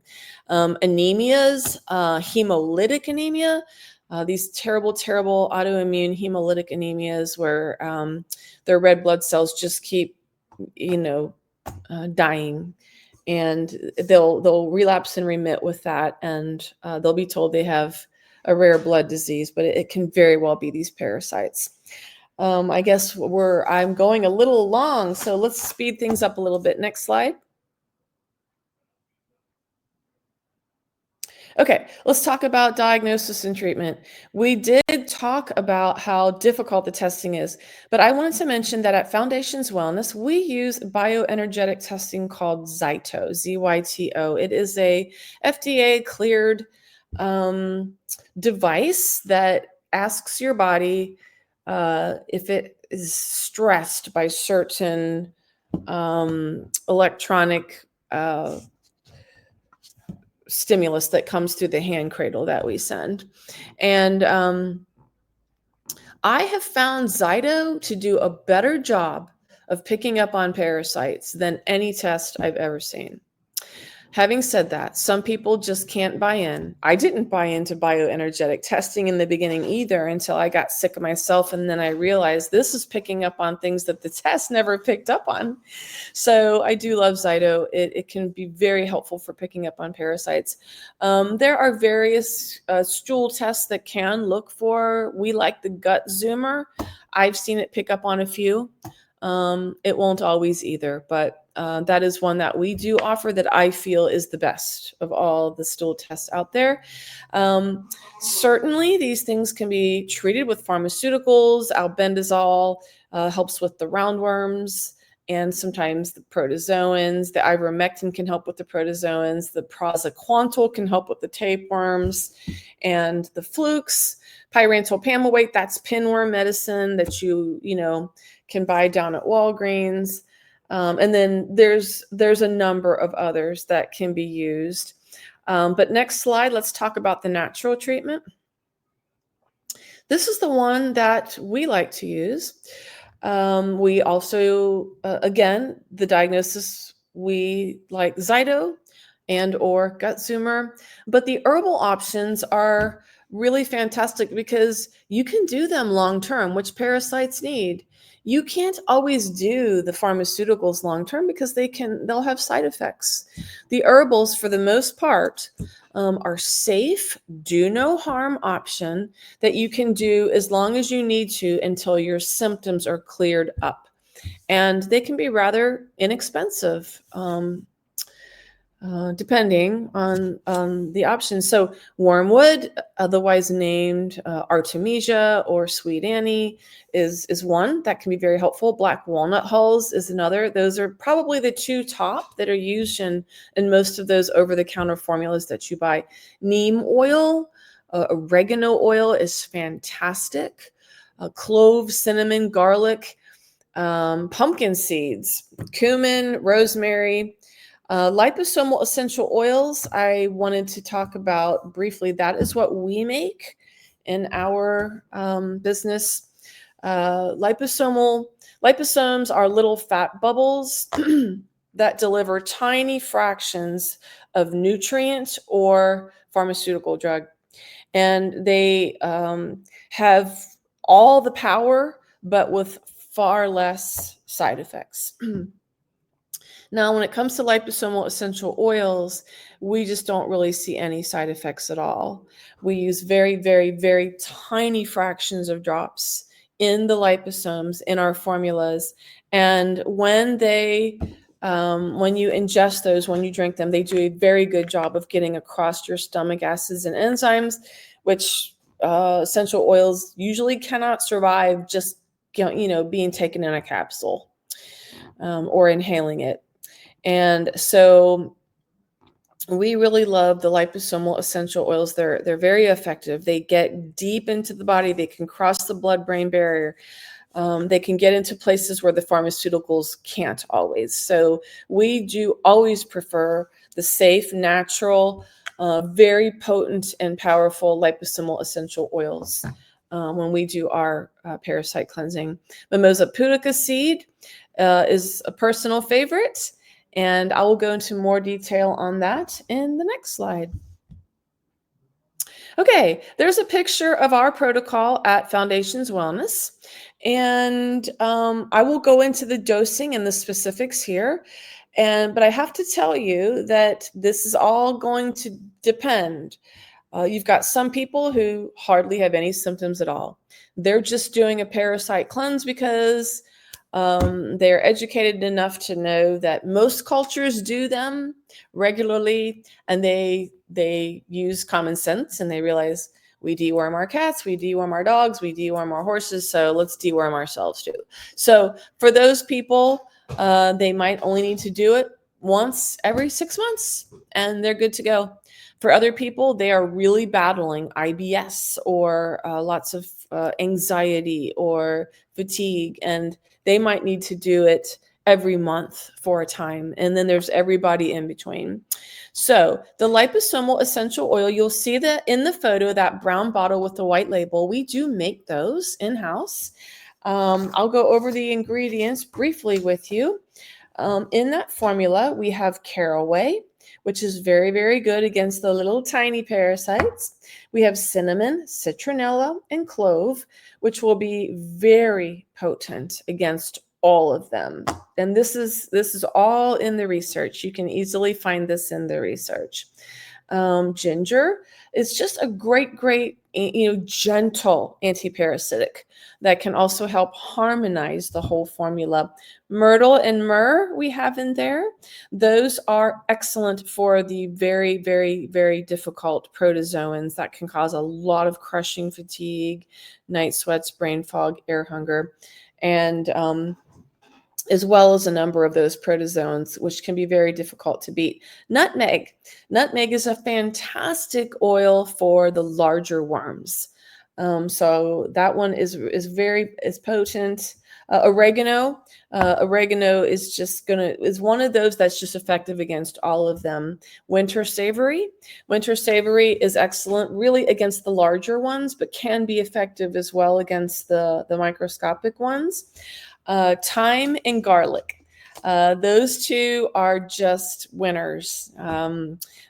Anemias, hemolytic anemia, these terrible, terrible autoimmune hemolytic anemias where their red blood cells just keep, dying, and they'll relapse and remit with that, and they'll be told they have a rare blood disease, but it can very well be these parasites. I guess I'm going a little long, so let's speed things up a little bit. Next slide. Okay, let's talk about diagnosis and treatment. We did talk about how difficult the testing is, but I wanted to mention that at Foundations Wellness, we use bioenergetic testing called Zyto, Z-Y-T-O. It is a FDA-cleared device that asks your body if it is stressed by certain electronic stimulus that comes through the hand cradle that we send. And I have found Zyto to do a better job of picking up on parasites than any test I've ever seen. Having said that, some people just can't buy in. I didn't buy into bioenergetic testing in the beginning either until I got sick of myself. And then I realized this is picking up on things that the test never picked up on. So I do love Zyto. It can be very helpful for picking up on parasites. There are various stool tests that can look for, we like the gut zoomer. I've seen it pick up on a few. It won't always either, but that is one that we do offer that I feel is the best of all the stool tests out there. Certainly, these things can be treated with pharmaceuticals. Albendazole helps with the roundworms and sometimes the protozoans. The ivermectin can help with the protozoans. The praziquantel can help with the tapeworms and the flukes. Pyrantyl pamoate, that's pinworm medicine that you can buy down at Walgreens. And then there's a number of others that can be used. But next slide, let's talk about the natural treatment. This is the one that we like to use. We also, again, the diagnosis, we like Zyto and or gut zoomer, but the herbal options are really fantastic because you can do them long term, which parasites need. You can't always do the pharmaceuticals long term because they'll have side effects. The herbals, for the most part, are safe, do no harm option that you can do as long as you need to until your symptoms are cleared up. And they can be rather inexpensive. Depending on the options. So wormwood, otherwise named Artemisia or Sweet Annie, is one that can be very helpful. Black walnut hulls is another. Those are probably the two top that are used in most of those over-the-counter formulas that you buy. Neem oil, oregano oil is fantastic. Clove, cinnamon, garlic, pumpkin seeds, cumin, rosemary. Liposomal essential oils, I wanted to talk about briefly. That is what we make in our business. Liposomes are little fat bubbles that deliver tiny fractions of nutrient or pharmaceutical drug. And they have all the power, but with far less side effects. Now, when it comes to liposomal essential oils, we just don't really see any side effects at all. We use very, very, very tiny fractions of drops in the liposomes in our formulas. And when you ingest those, when you drink them, they do a very good job of getting across your stomach acids and enzymes, which essential oils usually cannot survive just being taken in a capsule or inhaling it. And so we really love the liposomal essential oils. They're very effective. They get deep into the body. They can cross the blood-brain barrier. They can get into places where the pharmaceuticals can't always. So we do always prefer the safe, natural, very potent and powerful liposomal essential oils when we do our parasite cleansing. Mimosa pudica seed is a personal favorite. And I will go into more detail on that in the next slide. Okay, there's a picture of our protocol at Foundations Wellness. And I will go into the dosing and the specifics here. But I have to tell you that this is all going to depend. You've got some people who hardly have any symptoms at all. They're just doing a parasite cleanse because they're educated enough to know that most cultures do them regularly, and they use common sense, and they realize we deworm our cats, we deworm our dogs, we deworm our horses, so let's deworm ourselves too. So for those people, they might only need to do it once every 6 months, and they're good to go. For other people, they are really battling IBS or lots of anxiety or fatigue, and they might need to do it every month for a time. And then there's everybody in between. So the liposomal essential oil, you'll see that in the photo, that brown bottle with the white label, we do make those in-house. I'll go over the ingredients briefly with you. In that formula, we have caraway, which is very, very good against the little tiny parasites. We have cinnamon, citronella, and clove, which will be very potent against all of them. And this is all in the research. You can easily find this in the research. Ginger is just a great, gentle antiparasitic that can also help harmonize the whole formula. Myrtle and myrrh we have in there. Those are excellent for the very, very, very difficult protozoans that can cause a lot of crushing fatigue, night sweats, brain fog, air hunger, and as well as a number of those protozoans, which can be very difficult to beat. Nutmeg. Nutmeg is a fantastic oil for the larger worms. So that one is potent. Oregano. Oregano is one of those that's just effective against all of them. Winter savory. Winter savory is excellent, really against the larger ones, but can be effective as well against the microscopic ones. Thyme and garlic. Those two are just winners.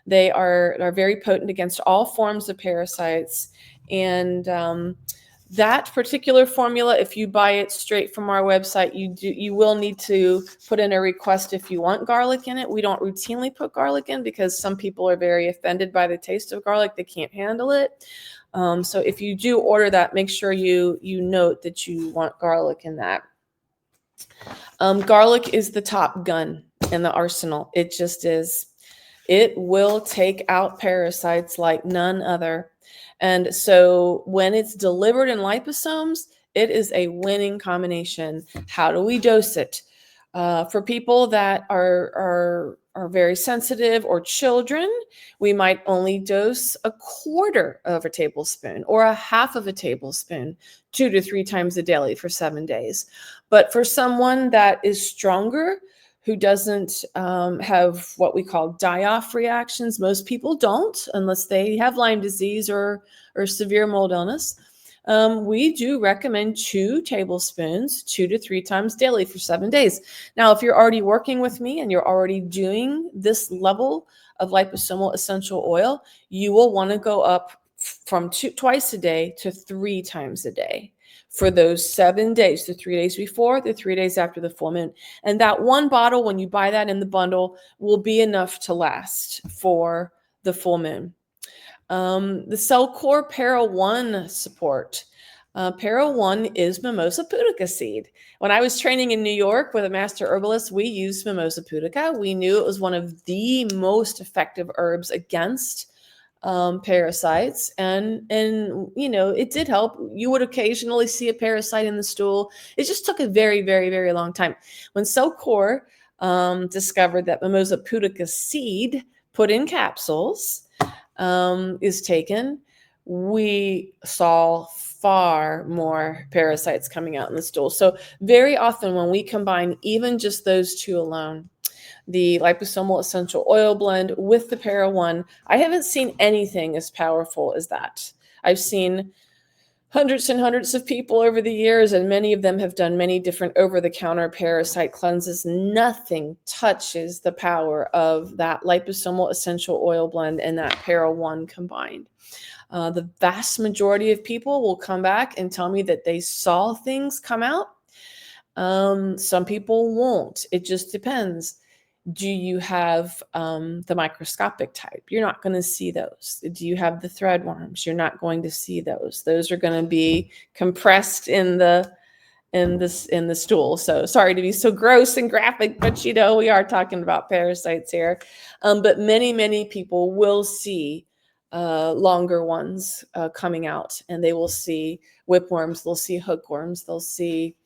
They are very potent against all forms of parasites. And that particular formula, if you buy it straight from our website, you will need to put in a request if you want garlic in it. We don't routinely put garlic in because some people are very offended by the taste of garlic. They can't handle it. So if you do order that, make sure you note that you want garlic in that. Garlic is the top gun in the arsenal. It just is. It will take out parasites like none other. And so when it's delivered in liposomes, it is a winning combination. How do we dose it? For people that are very sensitive or children, we might only dose a quarter of a tablespoon or a half of a tablespoon 2 to 3 times a daily for 7 days. But for someone that is stronger, who doesn't have what we call die-off reactions, most people don't unless they have Lyme disease or severe mold illness. We do recommend 2 tablespoons 2 to 3 times daily for 7 days. Now, if you're already working with me and you're already doing this level of liposomal essential oil, you will want to go up from twice a day to 3 times a day for those 7 days, the 3 days before, the 3 days after the full moon. And that one bottle, when you buy that in the bundle, will be enough to last for the full moon. The Cellcore Para 1 support. Para 1 is Mimosa pudica seed. When I was training in New York with a master herbalist, we used Mimosa pudica. We knew it was one of the most effective herbs against parasites, and it did help. You would occasionally see a parasite in the stool. It just took a very, very, very long time. When Cellcore discovered that Mimosa pudica seed put in capsules is taken, we saw far more parasites coming out in the stool. So very often when we combine even just those two alone, the liposomal essential oil blend with the Para 1, I haven't seen anything as powerful as that. I've seen hundreds and hundreds of people over the years, and many of them have done many different over-the-counter parasite cleanses. Nothing touches the power of that liposomal essential oil blend and that Para 1 combined. The vast majority of people will come back and tell me that they saw things come out. Some people won't. It just depends. Do you have the microscopic type? You're not going to see those. Do you have the threadworms? You're not going to see those. Those are going to be compressed in the stool. So sorry to be so gross and graphic, but we are talking about parasites here. But many people will see longer ones coming out, and they will see whipworms, they'll see hookworms, they'll see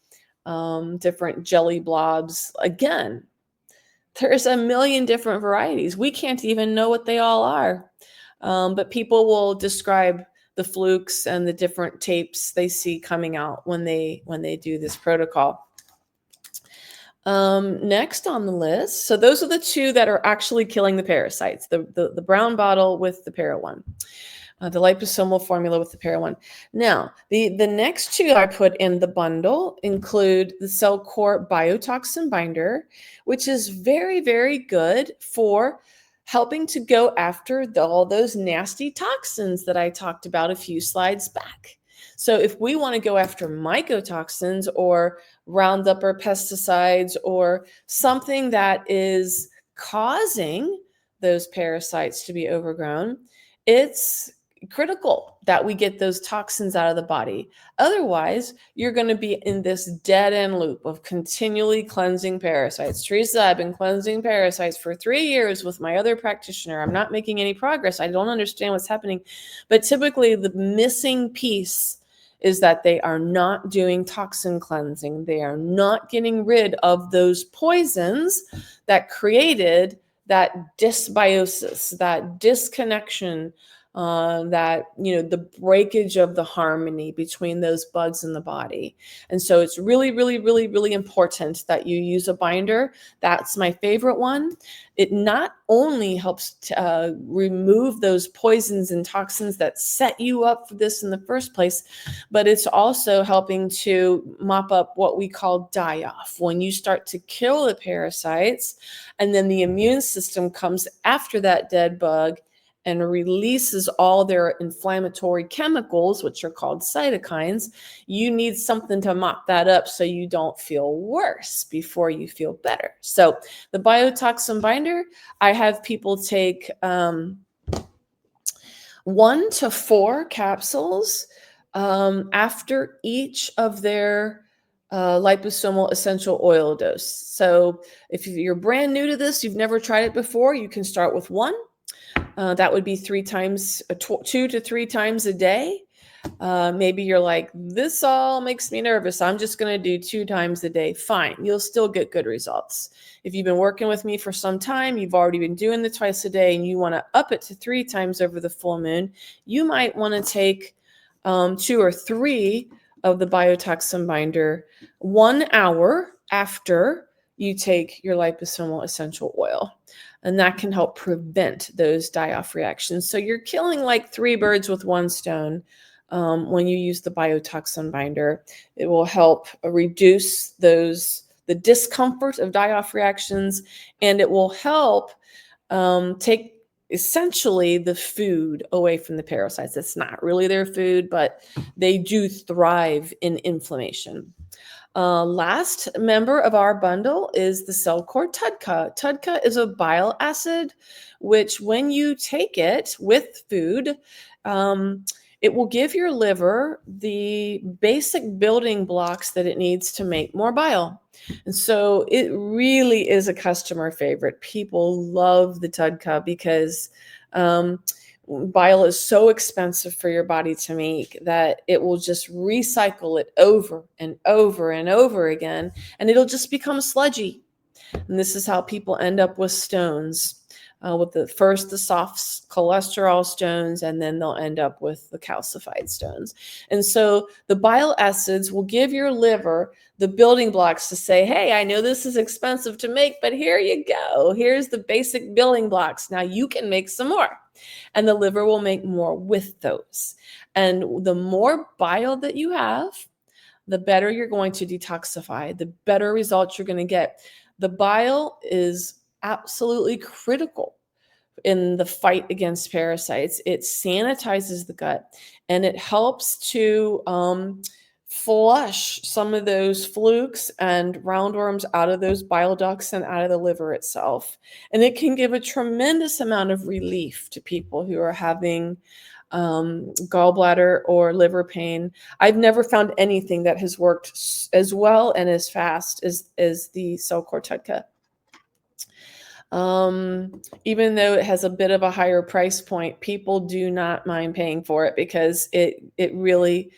different jelly blobs. Again, there's a million different varieties. We can't even know what they all are. But people will describe the flukes and the different tapes they see coming out when they do this protocol. Next on the list, so those are the two that are actually killing the parasites, the brown bottle with the para one. The liposomal formula with the para one. Now, the next two I put in the bundle include the Cell Core Biotoxin Binder, which is very, very good for helping to go after all those nasty toxins that I talked about a few slides back. So if we want to go after mycotoxins or Roundup or pesticides or something that is causing those parasites to be overgrown, it's critical that we get those toxins out of the body. Otherwise, you're going to be in this dead end loop of continually cleansing parasites. Theresa, I've been cleansing parasites for 3 years with my other practitioner. I'm not making any progress. I don't understand what's happening. But typically, the missing piece is that they are not doing toxin cleansing. They are not getting rid of those poisons that created that dysbiosis, that disconnection, that, the breakage of the harmony between those bugs in the body. And so it's really, really, really, really important that you use a binder. That's my favorite one. It not only helps to remove those poisons and toxins that set you up for this in the first place, but it's also helping to mop up what we call die-off. When you start to kill the parasites, and then the immune system comes after that dead bug and releases all their inflammatory chemicals, which are called cytokines, you need something to mop that up so you don't feel worse before you feel better. So the biotoxin binder, I have people take 1 to 4 capsules after each of their liposomal essential oil dose. So if you're brand new to this, you've never tried it before, you can start with 1. That would be 2 to 3 times a day. Maybe you're like, this all makes me nervous. I'm just going to do 2 times a day. Fine. You'll still get good results. If you've been working with me for some time, you've already been doing the twice a day, and you want to up it to 3 times over the full moon, you might want to take 2 or 3 of the biotoxin binder 1 hour after you take your liposomal essential oil. And that can help prevent those die-off reactions. So you're killing like 3 birds with 1 stone when you use the biotoxin binder. It will help reduce the discomfort of die-off reactions, and it will help take essentially the food away from the parasites. It's not really their food, but they do thrive in inflammation. Last member of our bundle is the Cell Core TUDCA. TUDCA is a bile acid, which when you take it with food, it will give your liver the basic building blocks that it needs to make more bile. And so it really is a customer favorite. People love the TUDCA because bile is so expensive for your body to make that it will just recycle it over and over and over again, and it'll just become sludgy. And this is how people end up with stones, with the soft cholesterol stones, and then they'll end up with the calcified stones. And so the bile acids will give your liver the building blocks to say, hey, I know this is expensive to make, but here you go. Here's the basic building blocks. Now you can make some more. And the liver will make more with those. And the more bile that you have, the better you're going to detoxify, the better results you're going to get. The bile is absolutely critical in the fight against parasites. It sanitizes the gut, and it helps to flush some of those flukes and roundworms out of those bile ducts and out of the liver itself. And it can give a tremendous amount of relief to people who are having gallbladder or liver pain. I've never found anything that has worked as well and as fast as the Cell Core TUDCA. Even though it has a bit of a higher price point, people do not mind paying for it because it really,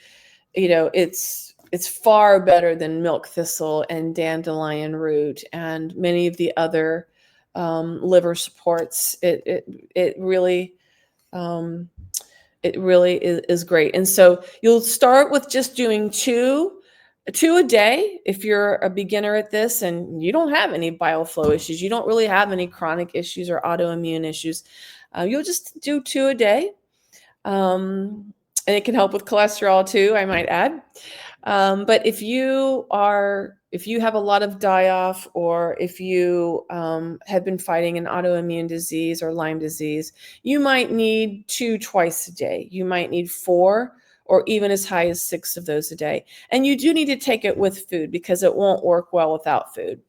it's far better than milk thistle and dandelion root and many of the other liver supports. It really is great. And so you'll start with just doing 2 2 a day. If you're a beginner at this and you don't have any bile flow issues, you don't really have any chronic issues or autoimmune issues, you'll just do 2 a day. And it can help with cholesterol too, I might add. But if you have a lot of die-off, or if you have been fighting an autoimmune disease or Lyme disease, you might need 2 twice a day. You might need 4 or even as high as 6 of those a day. And you do need to take it with food because it won't work well without food.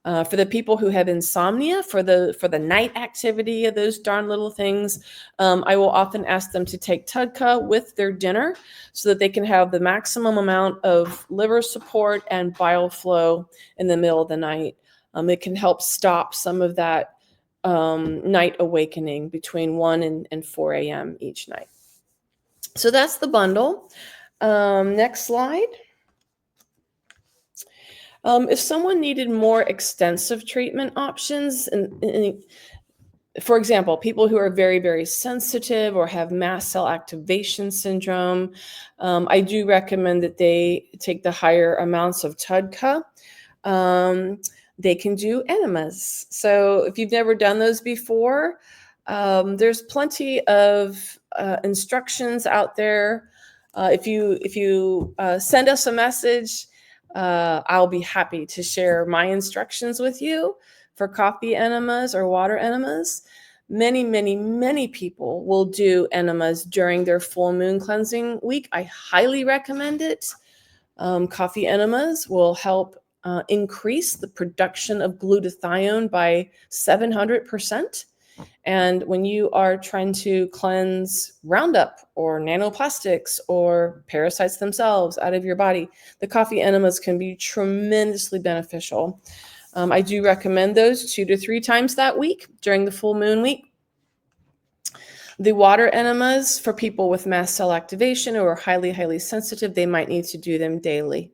For the people who have insomnia, for the night activity of those darn little things, I will often ask them to take TUDCA with their dinner so that they can have the maximum amount of liver support and bile flow in the middle of the night. It can help stop some of that night awakening between 1 and 4 a.m. each night. So that's the bundle. Next slide. If someone needed more extensive treatment options, and for example, people who are very, very sensitive or have mast cell activation syndrome, I do recommend that they take the higher amounts of TUDCA. They can do enemas. So if you've never done those before, there's plenty of instructions out there. If you send us a message, I'll be happy to share my instructions with you for coffee enemas or water enemas. Many, many, many people will do enemas during their full moon cleansing week. I highly recommend it. Coffee enemas will help increase the production of glutathione by 700%. And when you are trying to cleanse Roundup or nanoplastics or parasites themselves out of your body, the coffee enemas can be tremendously beneficial. I do recommend those 2 to 3 times that week during the full moon week. The water enemas, for people with mast cell activation or are highly, highly sensitive, they might need to do them daily.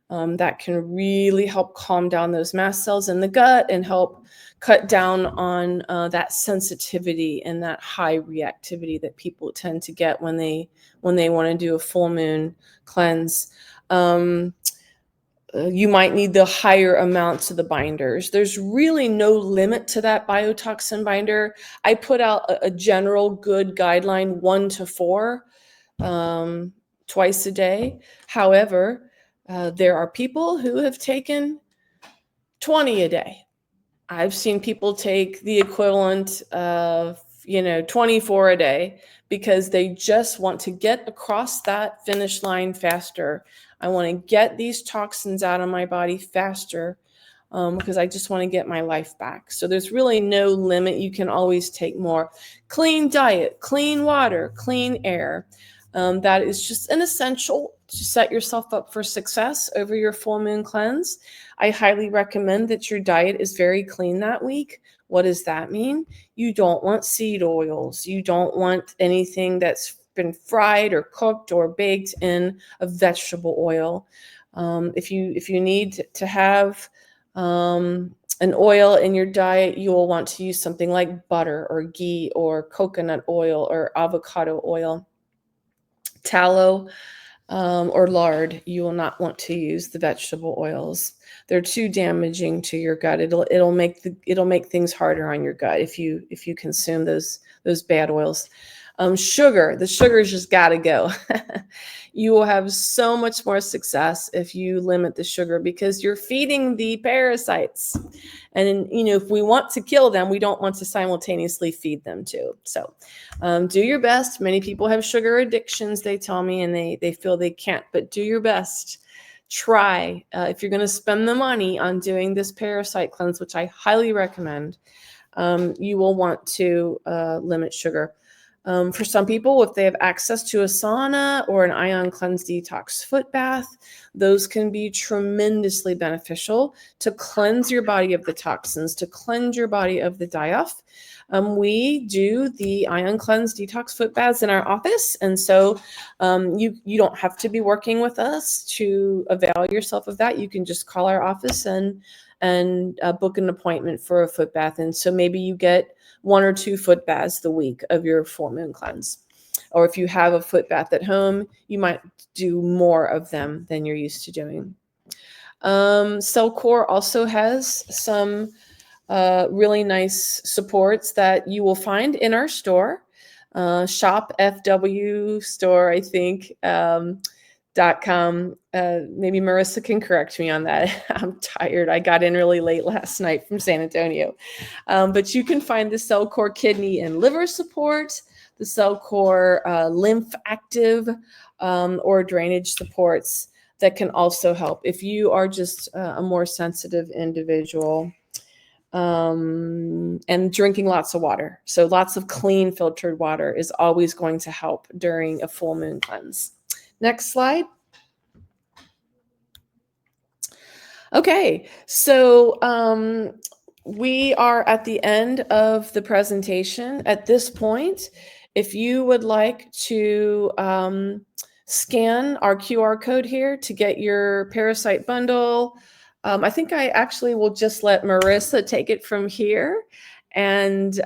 That can really help calm down those mast cells in the gut and help cut down on that sensitivity and that high reactivity that people tend to get when they want to do a full moon cleanse. You might need the higher amounts of the binders. There's really no limit to that biotoxin binder. I put out a general good guideline, 1 to 4 twice a day. However, there are people who have taken 20 a day. I've seen people take the equivalent of, 24 a day because they just want to get across that finish line faster. I want to get these toxins out of my body faster because I just want to get my life back. So there's really no limit. You can always take more. Clean diet, clean water, clean air. That is just an essential to set yourself up for success over your full moon cleanse. I highly recommend that your diet is very clean that week. What does that mean? You don't want seed oils. You don't want anything that's been fried or cooked or baked in a vegetable oil. If you need to have an oil in your diet, you will want to use something like butter or ghee or coconut oil or avocado oil. Tallow or lard, you will not want to use the vegetable oils. They're too damaging to your gut. It'll make things harder on your gut if you consume those bad oils. Sugar, the sugar's just got to go. You will have so much more success if you limit the sugar because you're feeding the parasites. And, if we want to kill them, we don't want to simultaneously feed them too. So do your best. Many people have sugar addictions, they tell me, and they feel they can't, but do your best. Try. If you're going to spend the money on doing this parasite cleanse, which I highly recommend, you will want to limit sugar. For some people, if they have access to a sauna or an ion cleanse detox foot bath, those can be tremendously beneficial to cleanse your body of the toxins, to cleanse your body of the die-off. We do the ion cleanse detox foot baths in our office, and so you don't have to be working with us to avail yourself of that. You can just call our office and book an appointment for a foot bath, and so maybe you get 1 or 2 foot baths the week of your full moon cleanse. or if you have a foot bath at home, you might do more of them than you're used to doing. Cellcore also has some really nice supports that you will find in our store. Shop FW store, I think, .com. Maybe Marissa can correct me on that. I'm tired. I got in really late last night from San Antonio. But you can find the Cellcore kidney and liver support, the Cellcore lymph active, or drainage supports that can also help if you are just a more sensitive individual. And drinking lots of water. So lots of clean filtered water is always going to help during a full moon cleanse. Next slide. Okay, so we are at the end of the presentation. At this point, if you would like to scan our QR code here to get your Parasite bundle, I think I actually will just let Marissa take it from here. And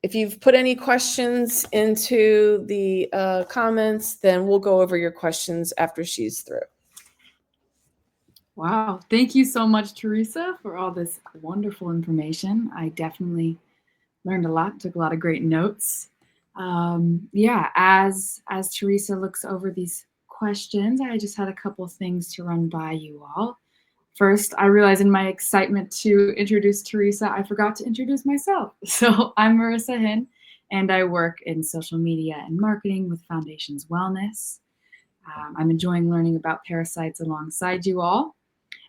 if you've put any questions into the comments, then we'll go over your questions after she's through. Wow. Thank you so much, Theresa, for all this wonderful information. I definitely learned a lot, took a lot of great notes. Yeah, as Theresa looks over these questions, I just had a couple things to run by you all. First, I realized in my excitement to introduce Theresa, I forgot to introduce myself. So I'm Marissa Hinn, and I work in social media and marketing with Foundations Wellness. I'm enjoying learning about parasites alongside you all.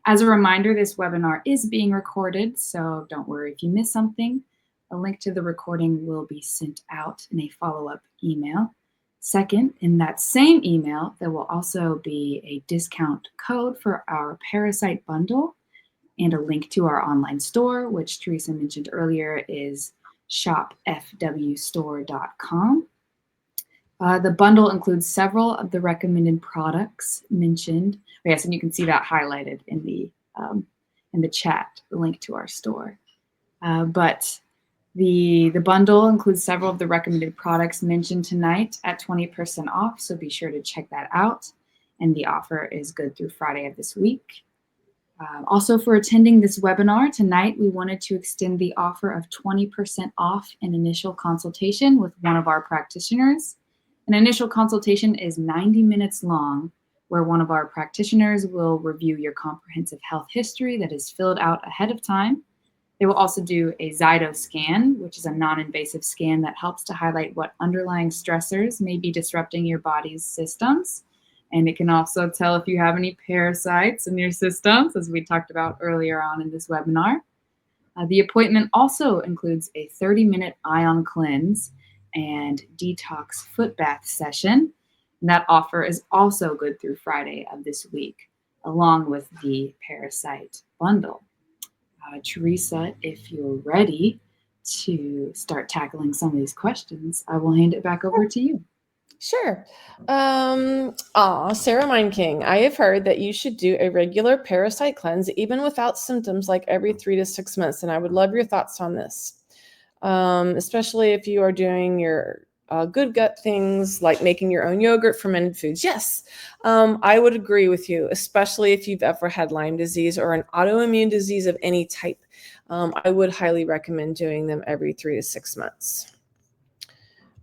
As a reminder, this webinar is being recorded, so don't worry if you miss something. A link to the recording will be sent out in a follow-up email. Second, in that same email, there will also be a discount code for our Parasite bundle and a link to our online store, which Theresa mentioned earlier is shopfwstore.com. The bundle includes several of the recommended products mentioned. Yes, and you can see that highlighted in the chat, the link to our store. But the bundle includes several of the recommended products mentioned tonight at 20% off, so be sure to check that out. And the offer is good through Friday of this week. Also, for attending this webinar tonight, we wanted to extend the offer of 20% off an initial consultation with one of our practitioners. An initial consultation is 90 minutes long, where one of our practitioners will review your comprehensive health history that is filled out ahead of time. They will also do a Zyto scan, which is a non-invasive scan that helps to highlight what underlying stressors may be disrupting your body's systems. And it can also tell if you have any parasites in your systems, as we talked about earlier on in this webinar. The appointment also includes a 30-minute ion cleanse and detox foot bath session. And that offer is also good through Friday of this week, along with the Parasite bundle. Theresa, if you're ready to start tackling some of these questions, I will hand it back over to you. Sure. Sarah Mine King, I have heard that you should do a regular parasite cleanse, even without symptoms, like every 3 to 6 months. And I would love your thoughts on this, especially if you are doing your good gut things like making your own yogurt, fermented foods. Yes, I would agree with you, especially if you've ever had Lyme disease or an autoimmune disease of any type. I would highly recommend doing them every 3 to 6 months.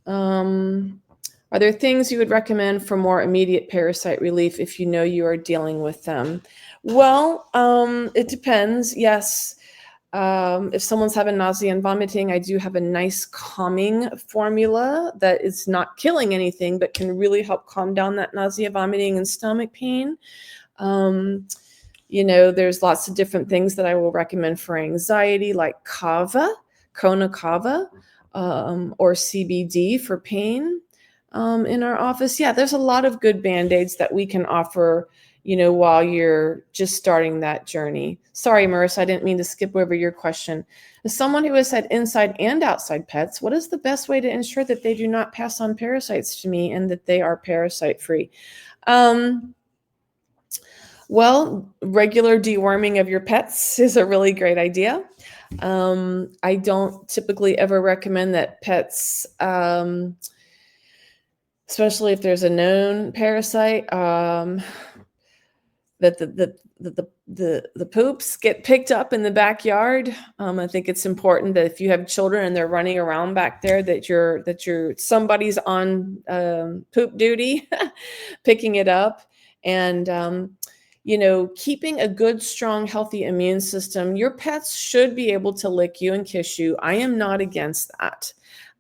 Are there things you would recommend for more immediate parasite relief if you know you are dealing with them? Well, it depends. Yes. If someone's having nausea and vomiting, I do have a nice calming formula that is not killing anything, but can really help calm down that nausea, vomiting, and stomach pain. There's lots of different things that I will recommend for anxiety, like kava, Kona kava, or CBD for pain in our office. Yeah, there's a lot of good Band-Aids that we can offer while you're just starting that journey. Sorry, Marissa, I didn't mean to skip over your question. As someone who has had inside and outside pets, what is the best way to ensure that they do not pass on parasites to me and that they are parasite-free? Well, regular deworming of your pets is a really great idea. I don't typically ever recommend that pets, especially if there's a known parasite, that the poops get picked up in the backyard. I think it's important that if you have children and they're running around back there, that you're somebody's on poop duty, picking it up, and keeping a good, strong, healthy immune system. Your pets should be able to lick you and kiss you. I am not against that.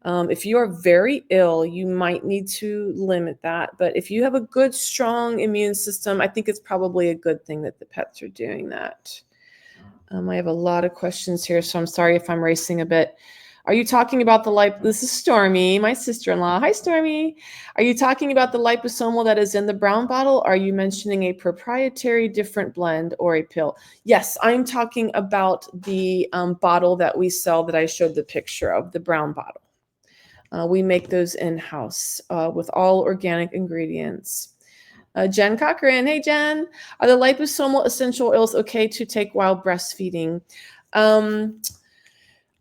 If you are very ill, you might need to limit that. But if you have a good, strong immune system, I think it's probably a good thing that the pets are doing that. I have a lot of questions here, so I'm sorry if I'm racing a bit. Are you talking about this is Stormy, my sister-in-law. Hi, Stormy. Are you talking about the liposomal that is in the brown bottle? Are you mentioning a proprietary different blend or a pill? Yes, I'm talking about the bottle that we sell that I showed the picture of, the brown bottle. We make those in-house with all organic ingredients. Jen Cochran. Hey, Jen. Are the liposomal essential oils okay to take while breastfeeding?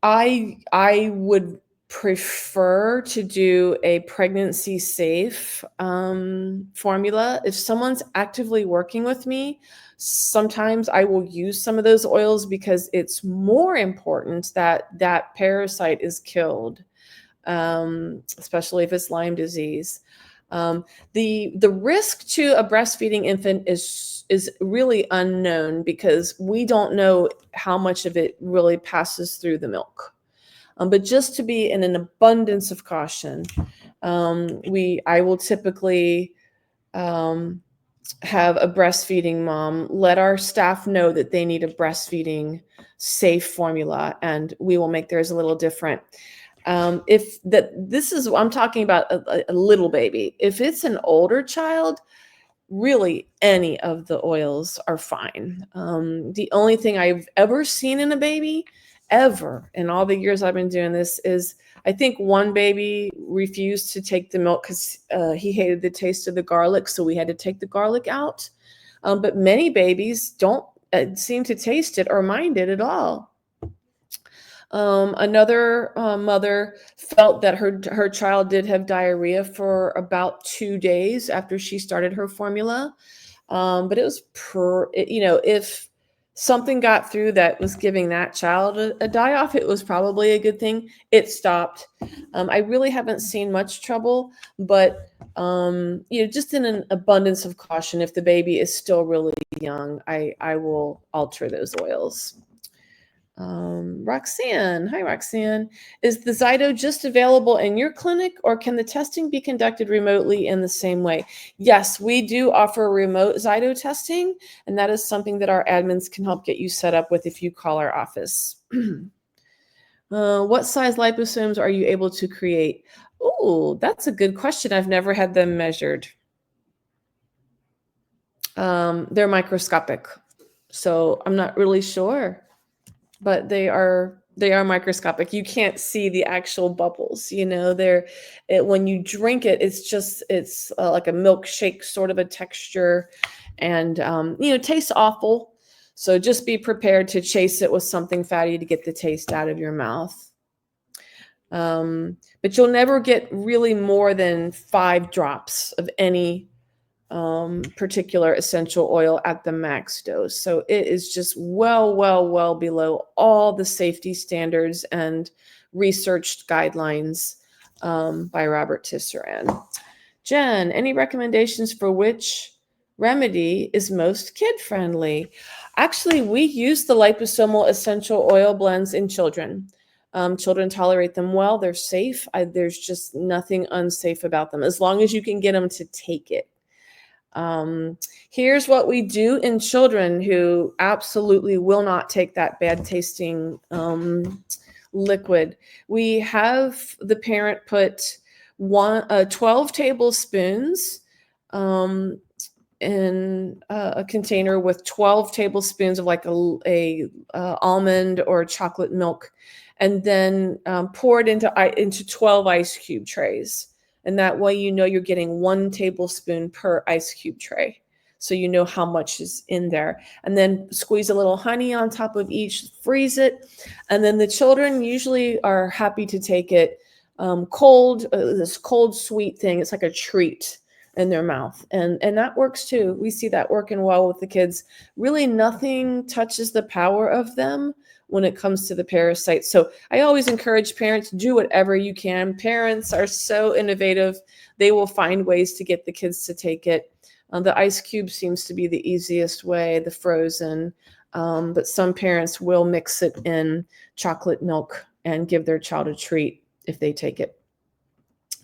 I would prefer to do a pregnancy safe formula. If someone's actively working with me, sometimes I will use some of those oils because it's more important that that parasite is killed. Especially if it's Lyme disease. The risk to a breastfeeding infant is really unknown because we don't know how much of it really passes through the milk. But just to be in an abundance of caution, I will typically have a breastfeeding mom let our staff know that they need a breastfeeding safe formula, and we will make theirs a little different. I'm talking about a little baby. If it's an older child, really any of the oils are fine. The only thing I've ever seen in a baby, ever, in all the years I've been doing this, is I think one baby refused to take the milk because he hated the taste of the garlic, so we had to take the garlic out. But many babies don't seem to taste it or mind it at all. Another mother felt that her child did have diarrhea for about 2 days after she started her formula. But it was if something got through that was giving that child a die-off, it was probably a good thing. It stopped. I really haven't seen much trouble, but just in an abundance of caution, if the baby is still really young, I will alter those oils. Roxanne. Hi, Roxanne. Is the Zyto just available in your clinic, or can the testing be conducted remotely in the same way? Yes, we do offer remote Zyto testing, and that is something that our admins can help get you set up with if you call our office. What size liposomes are you able to create? Oh, that's a good question. I've never had them measured. They're microscopic, so I'm not really sure. But they are microscopic. You can't see the actual bubbles. When you drink it, it's like a milkshake sort of a texture, and tastes awful. So just be prepared to chase it with something fatty to get the taste out of your mouth. But you'll never get really more than 5 drops of any particular essential oil at the max dose. So it is just well below all the safety standards and researched guidelines by Robert Tisserand. Jen, any recommendations for which remedy is most kid-friendly? Actually, we use the liposomal essential oil blends in children. Children tolerate them well. They're safe. There's just nothing unsafe about them, as long as you can get them to take it. Here's what we do in children who absolutely will not take that bad tasting liquid. We have the parent put 12 tablespoons in a container with 12 tablespoons of like a almond or chocolate milk, and then pour it into 12 ice cube trays. And that way, you're getting 1 tablespoon per ice cube tray. so you know how much is in there. And then squeeze a little honey on top of each, freeze it. And then the children usually are happy to take it cold, this cold sweet thing. It's like a treat in their mouth. And that works too. We see that working well with the kids. Really nothing touches the power of them when it comes to the parasites. So I always encourage parents, do whatever you can. Parents are so innovative. They will find ways to get the kids to take it. The ice cube seems to be the easiest way, the frozen. But some parents will mix it in chocolate milk and give their child a treat if they take it.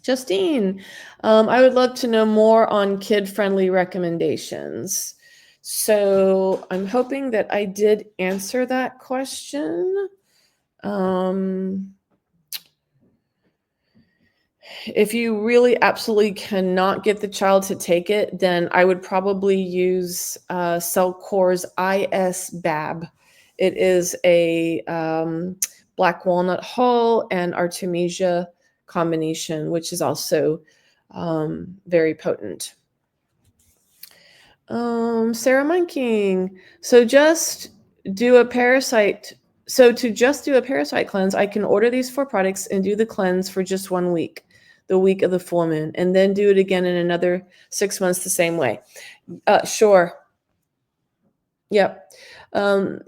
Justine, I would love to know more on kid-friendly recommendations. So I'm hoping that I did answer that question. If you really absolutely cannot get the child to take it, then I would probably use Cellcore's IS-BAB. It is a black walnut hull and Artemisia combination, which is also very potent. Sarah Munking. So just do a parasite. So to just do a parasite cleanse, I can order these 4 products and do the cleanse for just 1 week, the week of the full moon, and then do it again in another 6 months the same way. Sure. Yep.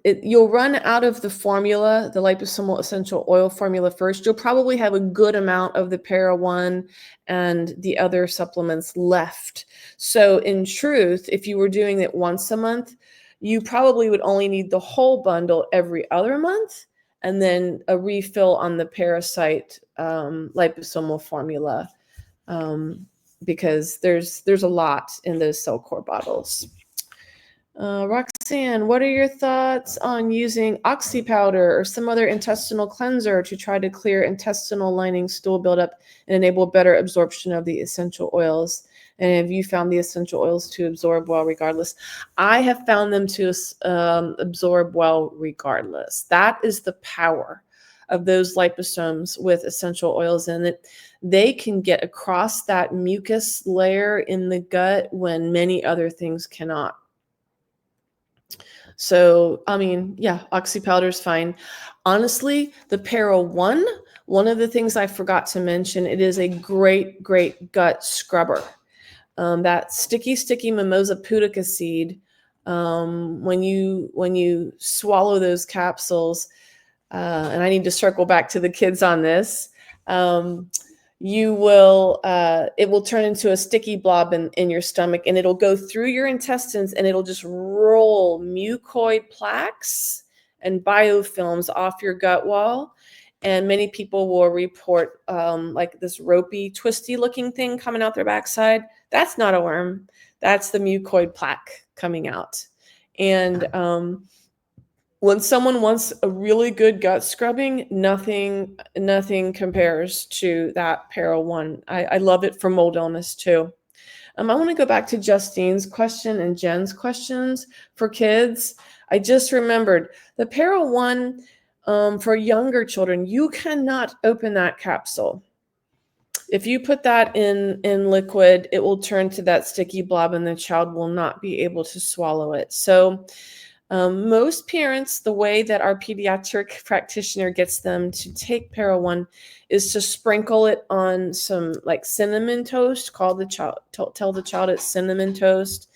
You'll run out of the formula, the liposomal essential oil formula first. You'll probably have a good amount of the Para 1 and the other supplements left. So in truth, if you were doing it once a month, you probably would only need the whole bundle every other month and then a refill on the Parasite liposomal formula because there's a lot in those Cellcore bottles. Roxanne, what are your thoughts on using oxy powder or some other intestinal cleanser to try to clear intestinal lining stool buildup and enable better absorption of the essential oils? And have you found the essential oils to absorb well regardless? I have found them to absorb well regardless. That is the power of those liposomes with essential oils in it. They can get across that mucus layer in the gut when many other things cannot. So, I mean, yeah, oxy powder is fine. Honestly, the Para 1, one of the things I forgot to mention, it is a great, great gut scrubber. That sticky mimosa pudica seed, when you swallow those capsules, and I need to circle back to the kids on this, you will it will turn into a sticky blob in your stomach, and it'll go through your intestines, and it'll just roll mucoid plaques and biofilms off your gut wall. And many people will report like this ropey, twisty looking thing coming out their backside. That's not a worm. That's the mucoid plaque coming out. And when someone wants a really good gut scrubbing, nothing compares to that Para 1. I love it for mold illness too. I want to go back to Justine's question and Jen's questions for kids. I just remembered the Para 1 for younger children, you cannot open that capsule. If you put that in liquid, it will turn to that sticky blob and the child will not be able to swallow it. So most parents, the way that our pediatric practitioner gets them to take Para 1 is to sprinkle it on some like cinnamon toast, tell the child it's cinnamon toast,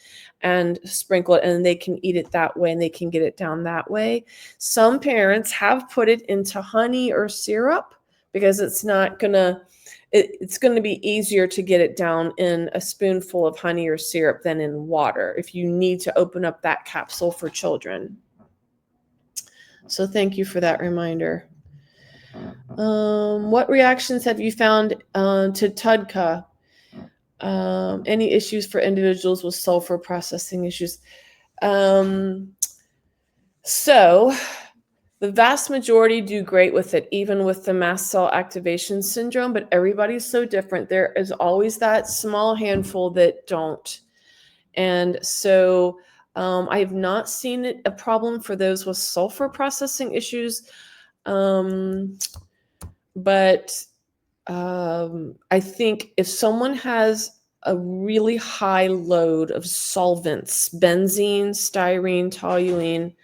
and sprinkle it, and they can eat it that way and they can get it down that way. Some parents have put it into honey or syrup because it's going to be easier to get it down in a spoonful of honey or syrup than in water if you need to open up that capsule for children. So thank you for that reminder. What reactions have you found to TUDCA? Any issues for individuals with sulfur processing issues? So the vast majority do great with it, even with the mast cell activation syndrome, but everybody's so different. There is always that small handful that don't. And so I have not seen it a problem for those with sulfur processing issues. But I think if someone has a really high load of solvents, benzene, styrene, toluene,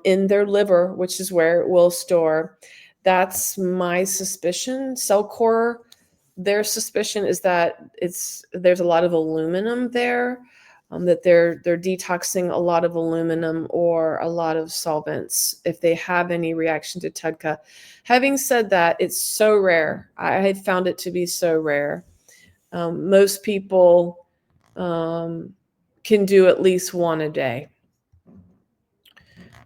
in their liver, which is where it will store. That's my suspicion. Cellcore, their suspicion is that there's a lot of aluminum there, that they're detoxing a lot of aluminum or a lot of solvents if they have any reaction to TUDCA. Having said that, it's so rare. I had found it to be so rare. Most people can do at least one a day.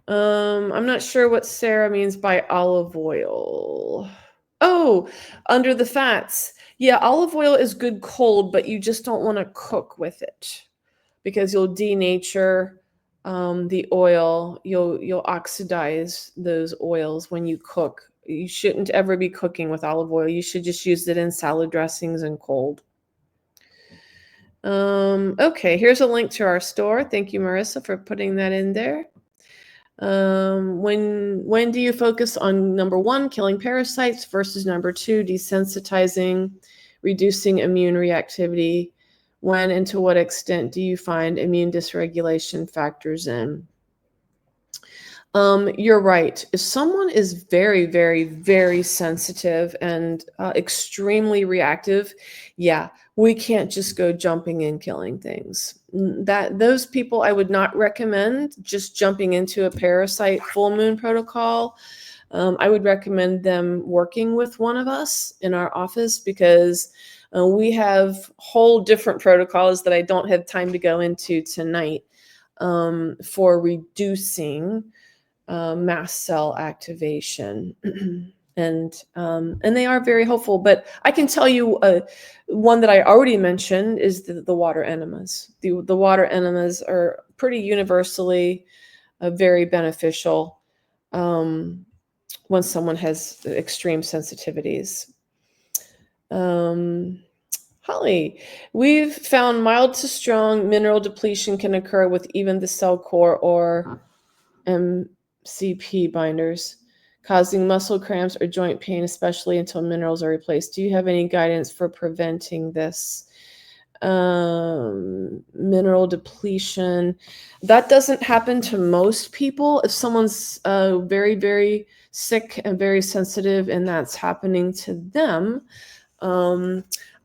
I'm not sure what Sarah means by olive oil. Oh, under the fats. Yeah, olive oil is good cold, but you just don't want to cook with it because you'll denature the oil. You'll oxidize those oils when you cook. You shouldn't ever be cooking with olive oil. You should just use it in salad dressings and cold. Okay, here's a link to our store. Thank you, Marissa, for putting that in there. When do you focus on number 1, killing parasites, versus number 2, desensitizing, reducing immune reactivity? When and to what extent do you find immune dysregulation factors in? You're right. If someone is very, very, very sensitive and extremely reactive, yeah, we can't just go jumping in killing things. Those people I would not recommend just jumping into a parasite full moon protocol. I would recommend them working with one of us in our office because we have whole different protocols that I don't have time to go into tonight for reducing mast cell activation. And they are very hopeful. But I can tell you one that I already mentioned is the water enemas. The water enemas are pretty universally very beneficial when someone has extreme sensitivities. Holly, we've found mild to strong mineral depletion can occur with even the cell core or MCP binders, causing muscle cramps or joint pain, especially until minerals are replaced. Do you have any guidance for preventing this? Mineral depletion, that doesn't happen to most people. If someone's very, very sick and very sensitive and that's happening to them,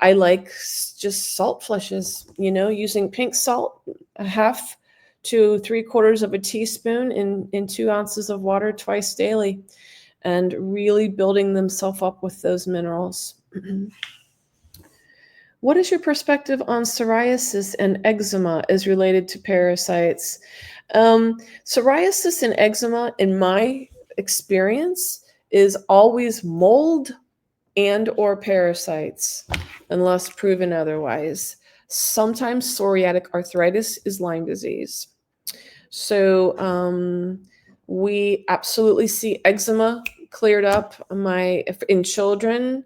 I like just salt flushes, using pink salt, a half to 3/4 of a teaspoon in 2 ounces of water twice daily, and really building themselves up with those minerals. What is your perspective on psoriasis and eczema as related to parasites? Psoriasis and eczema, in my experience, is always mold and or parasites, unless proven otherwise. Sometimes psoriatic arthritis is Lyme disease. So we absolutely see eczema cleared up. In children,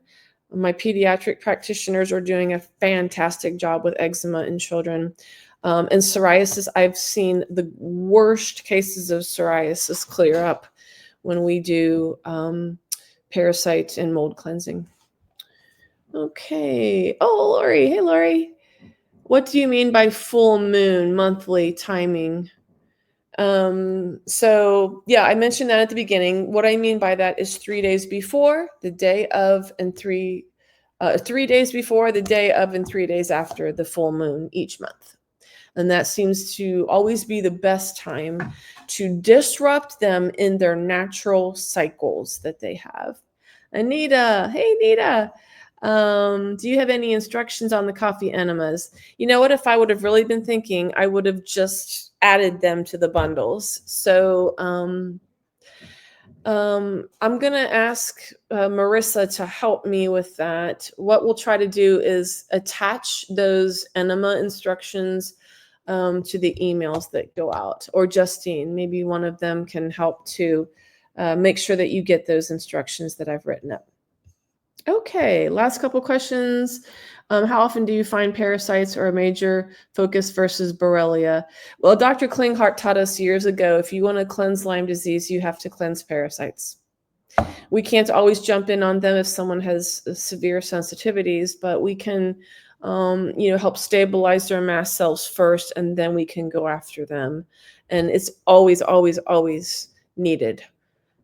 my pediatric practitioners are doing a fantastic job with eczema in children. And psoriasis, I've seen the worst cases of psoriasis clear up when we do parasite and mold cleansing. Okay. Oh, Lori. Hey, Lori. What do you mean by full moon monthly timing? So yeah, I mentioned that at the beginning. What I mean by that is 3 days before, the day of, and 3 days before, the day of, and 3 days after the full moon each month. And that seems to always be the best time to disrupt them in their natural cycles that they have. Anita, hey Anita. Do you have any instructions on the coffee enemas? You know what? If I would have really been thinking, I would have just added them to the bundles. So I'm going to ask Marissa to help me with that. What we'll try to do is attach those enema instructions to the emails that go out. Or Justine, maybe one of them can help to make sure that you get those instructions that I've written up. Okay, last couple questions. How often do you find parasites are a major focus versus Borrelia? Well, Dr. Klinghardt taught us years ago, if you want to cleanse Lyme disease, you have to cleanse parasites. We can't always jump in on them if someone has severe sensitivities, but we can help stabilize their mast cells first, and then we can go after them. And it's always, always, always needed.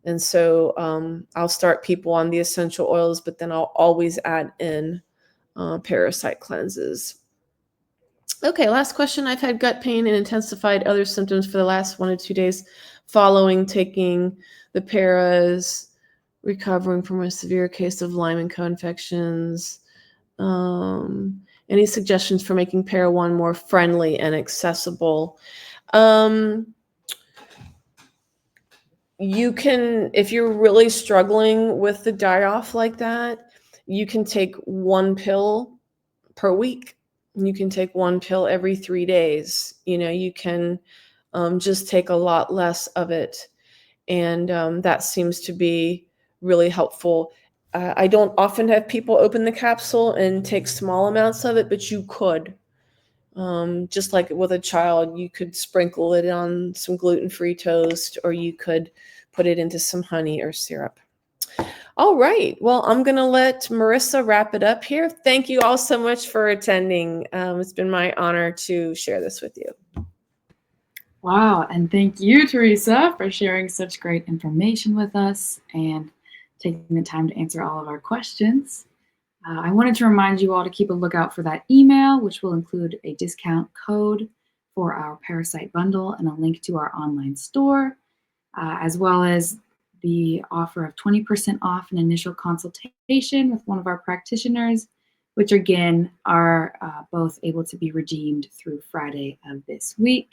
And so I'll start people on the essential oils, but then I'll always add in parasite cleanses. Okay, last question. I've had gut pain and intensified other symptoms for the last 1 to 2 days following taking the paras, recovering from a severe case of Lyme and co-infections. Any suggestions for making Para 1 more friendly and accessible? You can, if you're really struggling with the die-off like that, you can take 1 pill per week. You can take 1 pill every 3 days. You can just take a lot less of it. And that seems to be really helpful. I don't often have people open the capsule and take small amounts of it, but you could. Just like with a child, you could sprinkle it on some gluten-free toast, or you could put it into some honey or syrup. All right. Well, I'm going to let Marissa wrap it up here. Thank you all so much for attending. It's been my honor to share this with you. Wow, and thank you, Theresa, for sharing such great information with us and taking the time to answer all of our questions. I wanted to remind you all to keep a lookout for that email, which will include a discount code for our Parasite bundle and a link to our online store, as well as the offer of 20% off an initial consultation with one of our practitioners, which again are both able to be redeemed through Friday of this week.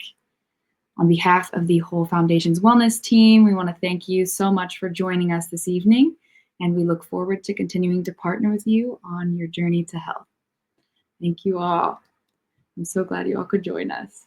On behalf of the Whole Foundation's wellness team, we want to thank you so much for joining us this evening, and we look forward to continuing to partner with you on your journey to health. Thank you all. I'm so glad you all could join us.